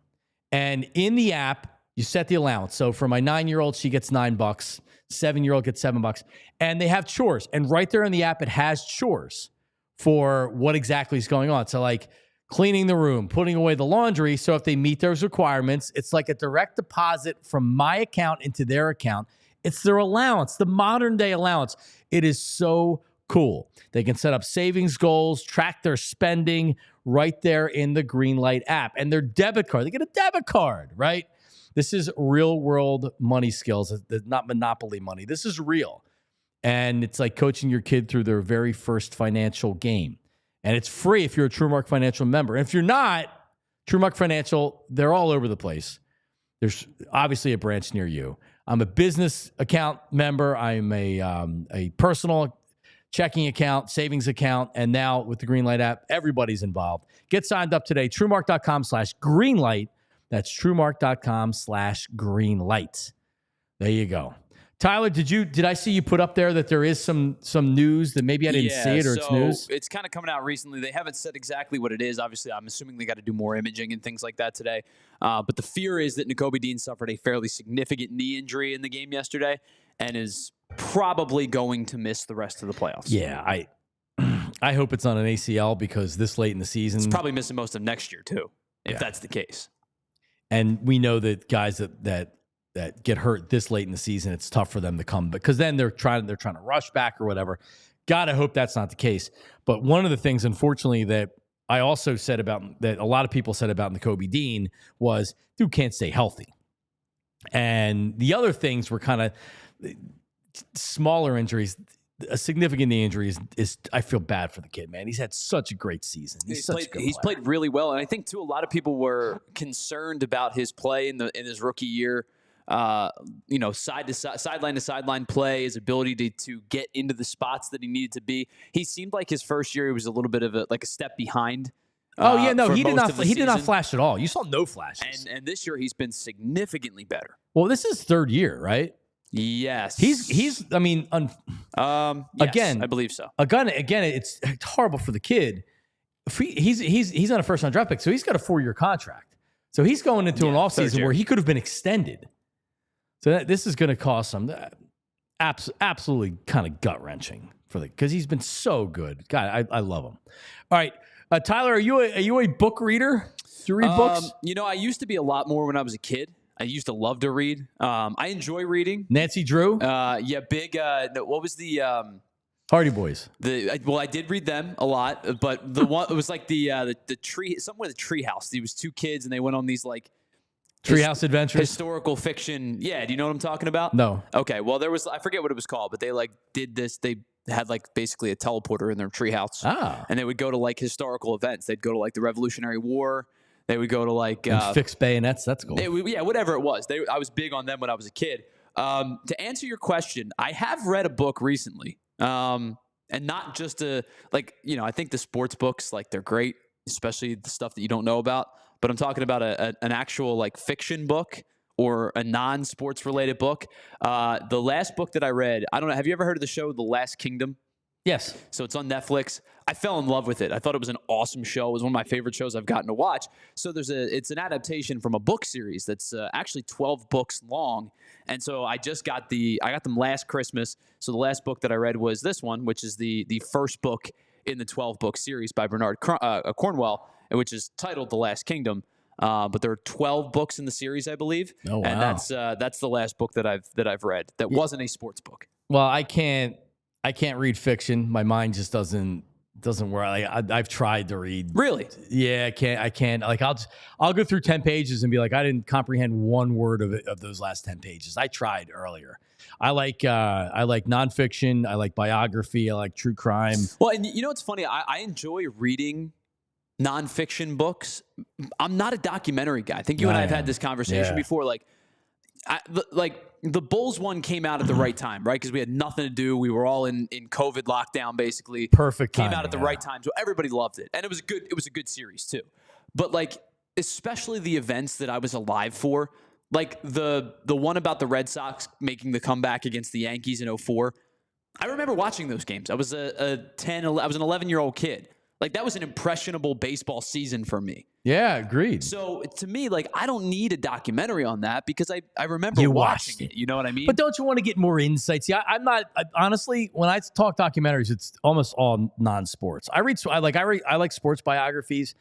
And in the app, you set the allowance. So for my 9-year-old, she gets $9. 7-year-old gets $7. And they have chores. And right there in the app, it has chores for what exactly is going on. So like cleaning the room, putting away the laundry. So if they meet those requirements, it's like a direct deposit from my account into their account. It's their allowance, the modern day allowance. It is so cool. They can set up savings goals, track their spending right there in the Greenlight app. And their debit card, they get a debit card, right? This is real world money skills, not monopoly money. This is real. And it's like coaching your kid through their very first financial game. And it's free if you're a TrueMark Financial member. And if you're not, TrueMark Financial, they're all over the place. There's obviously a branch near you. I'm a business account member. I'm a personal checking account, savings account, and now with the Greenlight app, everybody's involved. Get signed up today, TrueMark.com/Greenlight. That's TrueMark.com/Greenlight. There you go. Tyler, did I see you put up there that there is some news that maybe I didn't see it or it's news? It's kind of coming out recently. They haven't said exactly what it is. Obviously, I'm assuming they got to do more imaging and things like that today. But the fear is that Nakobe Dean suffered a fairly significant knee injury in the game yesterday and is probably going to miss the rest of the playoffs. Yeah, I hope it's on an ACL because this late in the season. It's probably missing most of next year too, if that's the case. And we know that guys that get hurt this late in the season, it's tough for them to come because then they're trying to rush back or whatever. God, I hope that's not the case. But one of the things, unfortunately, that I also said about that a lot of people said about Nakobe Dean was dude can't stay healthy. And the other things were kind of smaller injuries. A significant knee injury is I feel bad for the kid, man. He's had such a great season. He's played really well, and I think too a lot of people were concerned about his play in his rookie year. Sideline to sideline play, his ability to get into the spots that he needed to be. He seemed like his first year he was a little bit of a step behind. He did not flash at all. You saw no flashes. And this year he's been significantly better. Well, this is third year, right? Yes. He's I mean, yes, again, I believe so. Again, it's horrible for the kid. He's on a first round draft pick, so he's got a 4-year contract. So he's going into an offseason where he could have been extended. So this is going to cost him absolutely kind of gut wrenching because he's been so good. God, I love him. All right, Tyler, are you a book reader? Do you read books? I used to be a lot more when I was a kid. I used to love to read. I enjoy reading. Nancy Drew? Big. What was the Hardy Boys? I did read them a lot, but the one it was like the tree, somewhere the treehouse. There was 2 kids, and they went on these like Treehouse Adventures, historical fiction. Yeah, do you know what I'm talking about? No. Okay, well I forget what it was called, but they did this. They had basically a teleporter in their treehouse, and they would go to historical events. They'd go to the Revolutionary War. They would go to fix bayonets. That's cool. Whatever it was. I was big on them when I was a kid. To answer your question, I have read a book recently, and not just I think the sports books they're great, especially the stuff that you don't know about. But I'm talking about an actual fiction book or a non-sports related book. The last book that I read, I don't know. Have you ever heard of the show The Last Kingdom? Yes. So it's on Netflix. I fell in love with it. I thought it was an awesome show. It was one of my favorite shows I've gotten to watch. So it's an adaptation from a book series that's actually 12 books long. And so I got them last Christmas. So the last book that I read was this one, which is the first book in the 12-book series by Bernard Cornwell, which is titled The Last Kingdom. But there are 12 books in the series, I believe. Oh, wow. And that's the last book that I've read that wasn't a sports book. Well, I can't read fiction. My mind just doesn't work. I've tried to read. Really? Yeah, I can't. I'll go through 10 pages and be like, I didn't comprehend one word of those last 10 pages. I tried earlier. I like nonfiction. I like biography. I like true crime. Well, and what's funny? I enjoy reading nonfiction books. I'm not a documentary guy. I think you and I have had this conversation before. The Bulls one came out at the right time, right? Because we had nothing to do. We were all in COVID lockdown, basically. Perfect timing. Came out at the right time, so everybody loved it, and it was a good series too. But especially the events that I was alive for, the one about the Red Sox making the comeback against the Yankees in 2004. I remember watching those games. I was I was an 11-year-old kid. That was an impressionable baseball season for me. Yeah, agreed. So to me, I don't need a documentary on that because I remember watching it. You know what I mean? But don't you want to get more insights? Yeah, honestly, when I talk documentaries, it's almost all non-sports. I like sports biographies,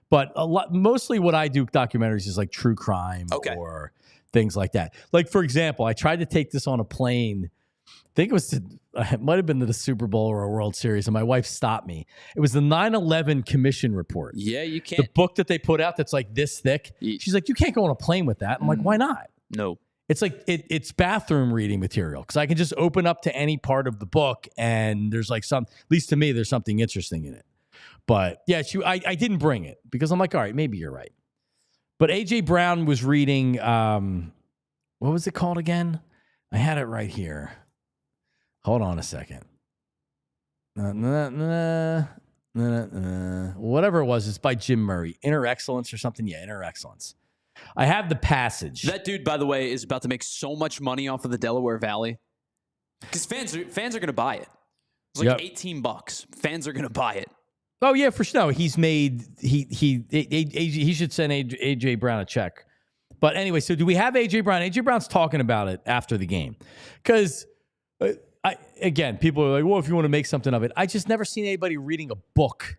but mostly what I do documentaries is true crime or things like that. For example, I tried to take this on a plane. I think it might have been to the Super Bowl or a World Series, and my wife stopped me. It was the 9/11 Commission Report. Yeah, you can't. The book that they put out that's this thick. She's like, you can't go on a plane with that. I'm like, why not? No. It's it's bathroom reading material because I can just open up to any part of the book and there's at least to me, there's something interesting in it. But yeah, I didn't bring it because I'm like, all right, maybe you're right. But A.J. Brown was reading, what was it called again? I had it right here. Hold on a second. Whatever it was, it's by Jim Murray. Inner Excellence or something. Yeah, Inner Excellence. I have the passage. That dude, by the way, is about to make so much money off of the Delaware Valley because fans are going to buy it. It's $18. Fans are going to buy it. Oh yeah, for sure. No, he's made. He should send A.J. Brown a check. But anyway, so do we have A.J. Brown? A.J. Brown's talking about it after the game because. Again, people are like, well, if you want to make something of it. I just never seen anybody reading a book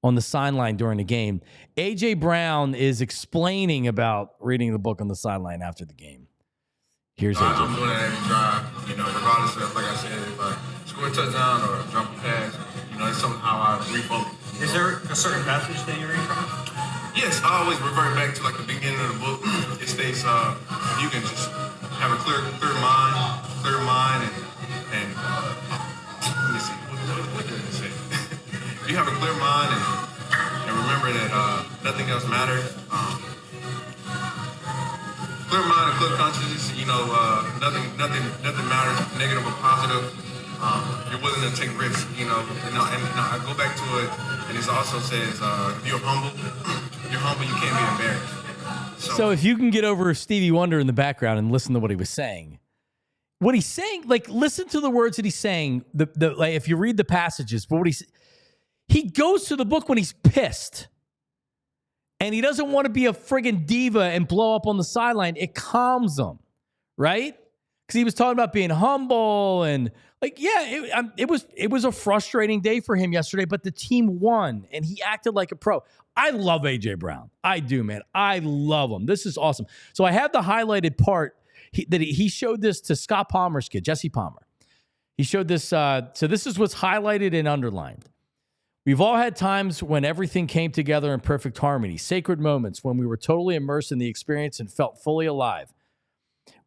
on the sideline during the game. A.J. Brown is explaining about reading the book on the sideline after the game. Here's A.J. I'm doing that every drive, regardless of, like I said, if I score a touchdown or drop a pass, it's something how I refocus. Is there a certain passage that you read from? Yes, I always revert back to like the beginning of the book. It states if you can just have a clear mind, and let me see, what did it say? If you have a clear mind and remember that nothing else matters. Clear mind and clear consciousness. Nothing matters, negative or positive. You're willing to take risks. And I go back to it, and it also says if you're humble, you can't be embarrassed. So if you can get over Stevie Wonder in the background and listen to what he was saying, listen to the words that he's saying. Like if you read the passages, but he goes to the book when he's pissed. And he doesn't want to be a friggin' diva and blow up on the sideline. It calms him, right? Because he was talking about being humble and it was a frustrating day for him yesterday, but the team won and he acted like a pro. I love AJ Brown. I do, man. I love him. This is awesome. So I have the highlighted part that he showed this to Scott Palmer's kid, Jesse Palmer. He showed this. So this is what's highlighted and underlined. We've all had times when everything came together in perfect harmony, sacred moments when we were totally immersed in the experience and felt fully alive.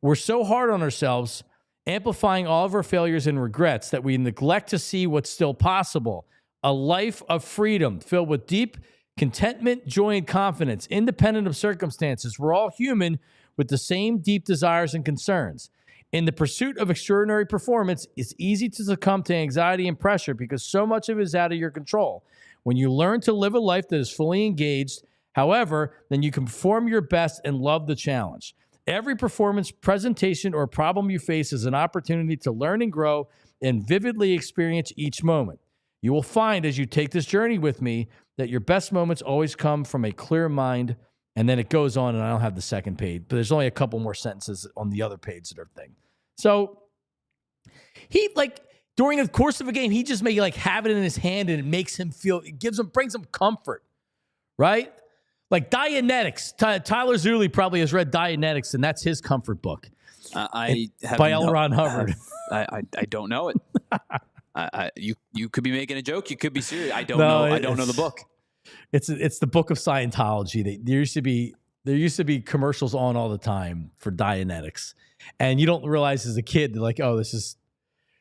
We're so hard on ourselves, amplifying all of our failures and regrets that we neglect to see what's still possible. A life of freedom filled with deep contentment, joy, and confidence, independent of circumstances. We're all human with the same deep desires and concerns. In the pursuit of extraordinary performance, it's easy to succumb to anxiety and pressure because so much of it is out of your control. When you learn to live a life that is fully engaged, however, then you can perform your best and love the challenge. Every performance, presentation, or problem you face is an opportunity to learn and grow and vividly experience each moment. You will find as you take this journey with me that your best moments always come from a clear mind. And then it goes on, and I don't have the second page, but there's only a couple more sentences on the other page that are thing. So he during the course of a game, he just may have it in his hand, and it makes him feel, brings him comfort, right? Like Dianetics. Tyler Zulli probably has read Dianetics, and that's his comfort book. I have by L. Ron Hubbard. I don't know it. You could be making a joke. You could be serious. I don't know. I don't know the book. It's the book of Scientology. There used to be commercials on all the time for Dianetics, and you don't realize as a kid they're like, oh, this is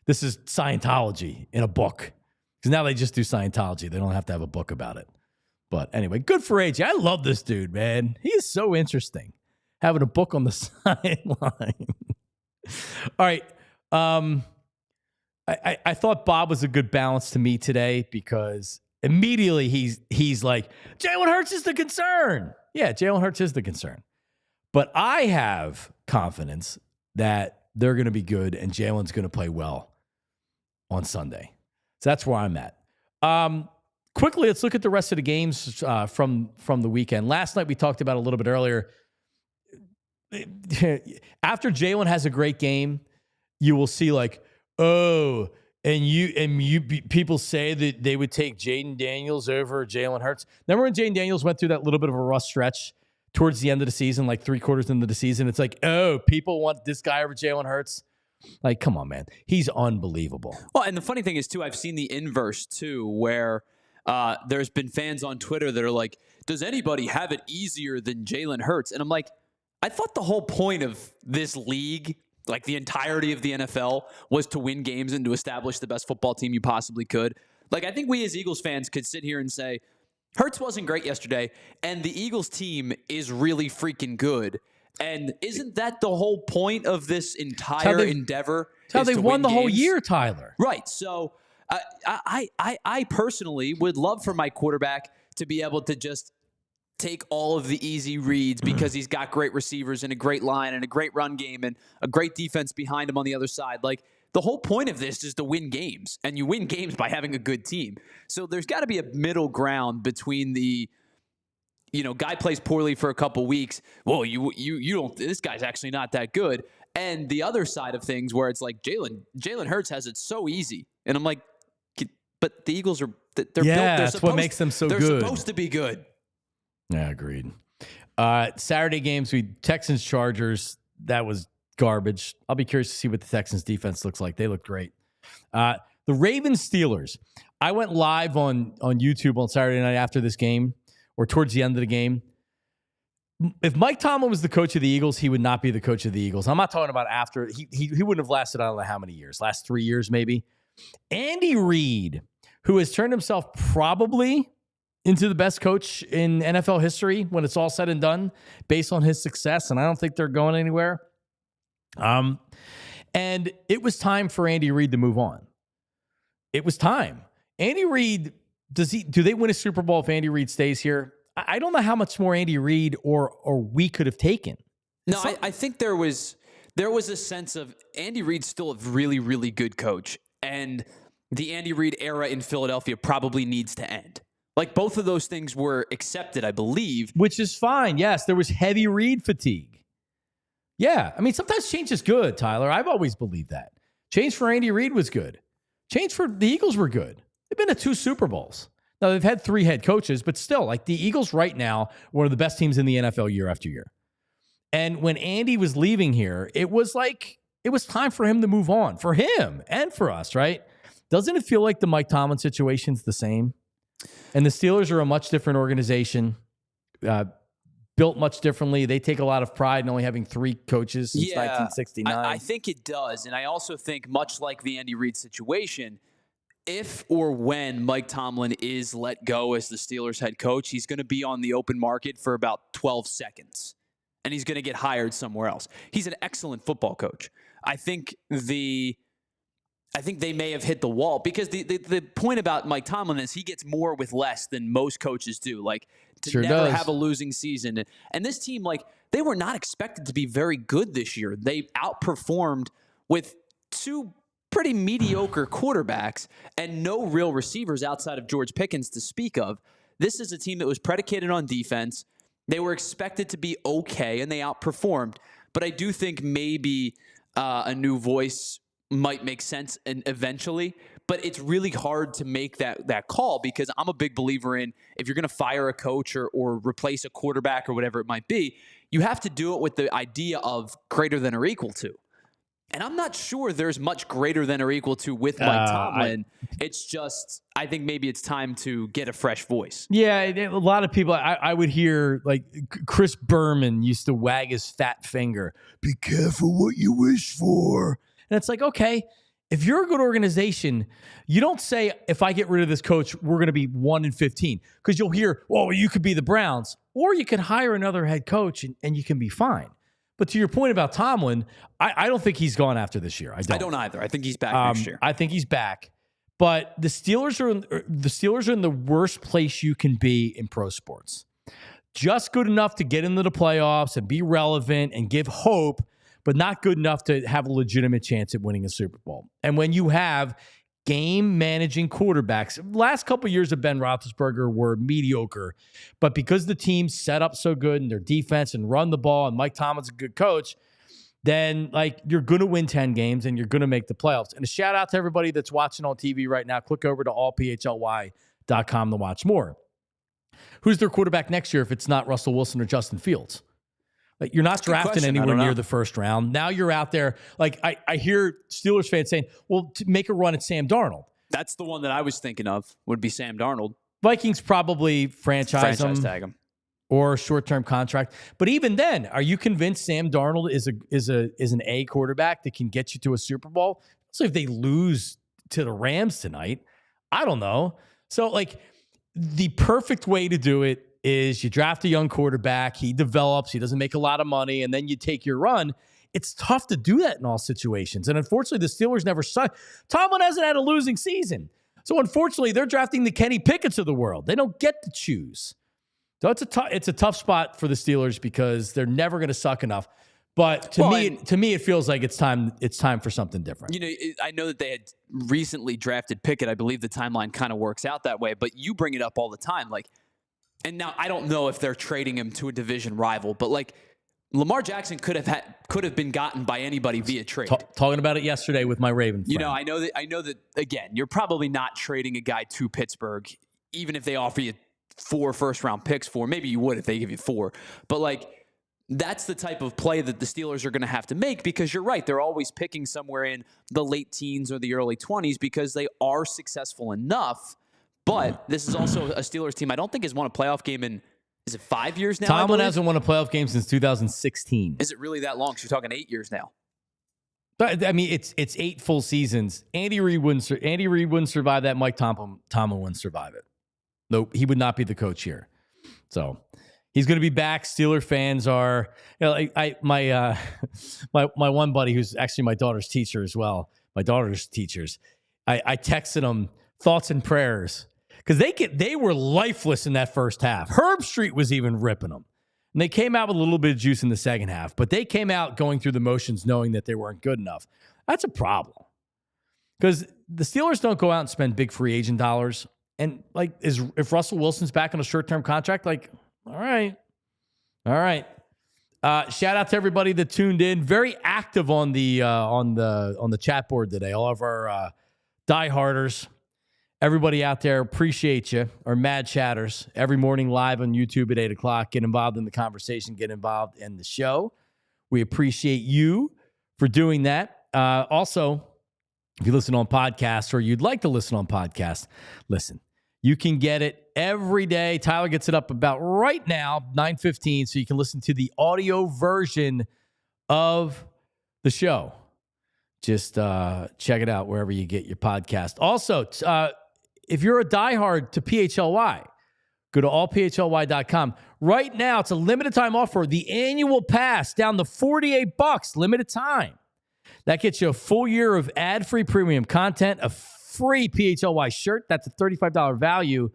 Scientology in a book, because now they just do Scientology. They don't have to have a book about it. But anyway, good for AJ. I love this dude, man. He is so interesting, having a book on the sideline. All right. I thought Bob was a good balance to me today because immediately he's like, Jalen Hurts is the concern. Yeah, Jalen Hurts is the concern. But I have confidence that they're going to be good and Jalen's going to play well on Sunday. So that's where I'm at. Quickly, let's look at the rest of the games from the weekend. Last night we talked about a little bit earlier. After Jalen has a great game, you will see people say that they would take Jaden Daniels over Jalen Hurts. Remember when Jaden Daniels went through that little bit of a rough stretch towards the end of the season, like 3/4 into the season? It's like, oh, people want this guy over Jalen Hurts. Like, come on, man. He's unbelievable. Well, and the funny thing is, too, I've seen the inverse, too, where there's been fans on Twitter that are like, does anybody have it easier than Jalen Hurts? And I'm like, I thought the whole point of this league, like the entirety of the NFL, was to win games and to establish the best football team you possibly could. Like, I think we as Eagles fans could sit here and say, Hurts wasn't great yesterday, and the Eagles team is really freaking good. And isn't that the whole point of this entire endeavor? That's how they've won the whole year, Tyler. Right. So I personally would love for my quarterback to be able to just take all of the easy reads because he's got great receivers and a great line and a great run game and a great defense behind him on the other side. Like, the whole point of this is to win games, and you win games by having a good team. So there's got to be a middle ground between the, guy plays poorly for a couple weeks. Well, you don't. This guy's actually not that good. And the other side of things where it's like Jalen Hurts has it so easy, and I'm like, but the Eagles are they're built. That's what makes them so good. They're supposed to be good. Yeah, agreed. Saturday games, Texans Chargers. That was garbage. I'll be curious to see what the Texans defense looks like. They look great. The Ravens Steelers. I went live on YouTube on Saturday night after this game, or towards the end of the game. If Mike Tomlin was the coach of the Eagles, he would not be the coach of the Eagles. I'm not talking about after. He wouldn't have lasted, I don't know how many years. Last 3 years, maybe. Andy Reid, who has turned himself probably into the best coach in NFL history when it's all said and done, based on his success, and I don't think they're going anywhere. And it was time for Andy Reid to move on. It was time. Andy Reid, do they win a Super Bowl if Andy Reid stays here? I don't know how much more Andy Reid or we could have taken. No, I think there was a sense of Andy Reid's still a really, really good coach, and the Andy Reid era in Philadelphia probably needs to end. Like, both of those things were accepted, I believe. Which is fine. Yes, there was heavy Reid fatigue. Yeah, I mean, sometimes change is good, Tyler. I've always believed that. Change for Andy Reid was good. Change for the Eagles were good. They've been to 2 Super Bowls. Now, they've had 3 head coaches, but still, like, the Eagles right now, one of the best teams in the NFL year after year. And when Andy was leaving here, it was like, it was time for him to move on, for him and for us, right? Doesn't it feel like the Mike Tomlin situation's the same? And the Steelers are a much different organization, built much differently. They take a lot of pride in only having 3 coaches since 1969. I think it does. And I also think, much like the Andy Reid situation, if or when Mike Tomlin is let go as the Steelers head coach, he's going to be on the open market for about 12 seconds. And he's going to get hired somewhere else. He's an excellent football coach. I think they may have hit the wall, because the point about Mike Tomlin is he gets more with less than most coaches do. Like, to sure never does. have a losing season. And this team, like, they were not expected to be very good this year. They outperformed with 2 pretty mediocre quarterbacks and no real receivers outside of George Pickens to speak of. This is a team that was predicated on defense. They were expected to be okay, and they outperformed. But I do think maybe a new voice might make sense eventually. But it's really hard to make that call, because I'm a big believer in, if you're going to fire a coach or replace a quarterback or whatever it might be, you have to do it with the idea of greater than or equal to. And I'm not sure there's much greater than or equal to with Mike Tomlin. It's just, I think maybe it's time to get a fresh voice. Yeah, a lot of people, I would hear, like, Chris Berman used to wag his fat finger. Be careful what you wish for. And it's like, okay, if you're a good organization, you don't say, if I get rid of this coach, we're going to be 1-15. Because you'll hear, oh, you could be the Browns. Or you could hire another head coach and you can be fine. But to your point about Tomlin, I don't think he's gone after this year. I don't either. I think he's back next year. I think he's back. But the Steelers are in the worst place you can be in pro sports. Just good enough to get into the playoffs and be relevant and give hope, but not good enough to have a legitimate chance at winning a Super Bowl. And when you have game-managing quarterbacks, last couple of years of Ben Roethlisberger were mediocre, but because the team's set up so good and their defense and run the ball and Mike Tomlin's a good coach, then, like, you're going to win 10 games and you're going to make the playoffs. And a shout out to everybody that's watching on TV right now. Click over to allphly.com to watch more. Who's their quarterback next year if it's not Russell Wilson or Justin Fields? Like, you're not drafting anywhere near the first round. Now you're out there. Like, I hear Steelers fans saying, well, to make a run at Sam Darnold. That's the one that I was thinking of, would be Sam Darnold. Vikings probably franchise tag him. Or short-term contract. But even then, are you convinced Sam Darnold is an A quarterback that can get you to a Super Bowl? So if they lose to the Rams tonight, I don't know. So, like, the perfect way to do it is you draft a young quarterback, he develops, he doesn't make a lot of money, and then you take your run. It's tough to do that in all situations. And unfortunately, the Steelers never saw. Tomlin hasn't had a losing season. So unfortunately, they're drafting the Kenny Pickett's of the world. They don't get to choose. So it's a tough spot for the Steelers because they're never going to suck enough. But to me, it feels like it's time for something different. You know, I know that they had recently drafted Pickett. I believe the timeline kind of works out that way. But you bring it up all the time, like. And now I don't know if they're trading him to a division rival, but, like, Lamar Jackson could have been gotten by anybody via trade. Talking about it yesterday with my Raven friend. You know, I know that again, you're probably not trading a guy to Pittsburgh, even if they offer you 4 first-round picks for. Maybe you would if they give you 4. But, like, that's the type of play that the Steelers are going to have to make, because you're right. They're always picking somewhere in the late teens or the early 20s because they are successful enough. But this is also a Steelers team I don't think has won a playoff game in, is it 5 years now? Tomlin hasn't won a playoff game since 2016. Is it really that long? 'Cause you're talking 8 years now. But, I mean, it's 8 full seasons. Andy Reid wouldn't survive that. Mike Tomlin wouldn't survive it. Nope, he would not be the coach here. So he's going to be back. Steeler fans are, my one buddy who's actually my daughter's teacher as well. My daughter's teachers. I texted him thoughts and prayers because they were lifeless in that first half. Herb Street was even ripping them. And they came out with a little bit of juice in the second half, but they came out going through the motions knowing that they weren't good enough. That's a problem because the Steelers don't go out and spend big free agent dollars. And if Russell Wilson's back on a short-term contract, all right. Shout out to everybody that tuned in. Very active on the chat board today. All of our dieharders, everybody out there, appreciate you. Our mad chatters every morning live on YouTube at 8:00. Get involved in the conversation. Get involved in the show. We appreciate you for doing that. Also, if you listen on podcasts or you'd like to listen on podcasts, listen. You can get it every day. Tyler gets it up about right now, 9:15, so you can listen to the audio version of the show. Just check it out wherever you get your podcast. Also, if you're a diehard to PHLY, go to allphly.com. Right now, it's a limited time offer. The annual pass down to $48, limited time. That gets you a full year of ad-free premium content, a free PHLY shirt. That's a $35 value.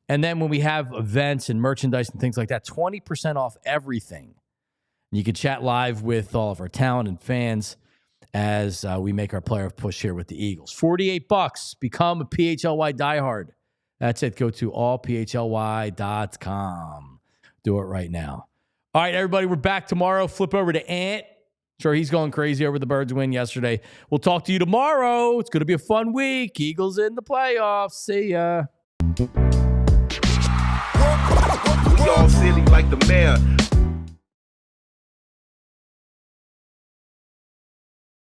And then when we have events and merchandise and things like that, 20% off everything. You can chat live with all of our talent and fans as we make our playoff push here with the Eagles. $48. Become a PHLY diehard. That's it. Go to allphly.com. Do it right now. All right, everybody, we're back tomorrow. Flip over to Ant. Sure, he's going crazy over the Birds win yesterday. We'll talk to you tomorrow. It's going to be a fun week. Eagles in the playoffs. See ya. We all silly like the mayor.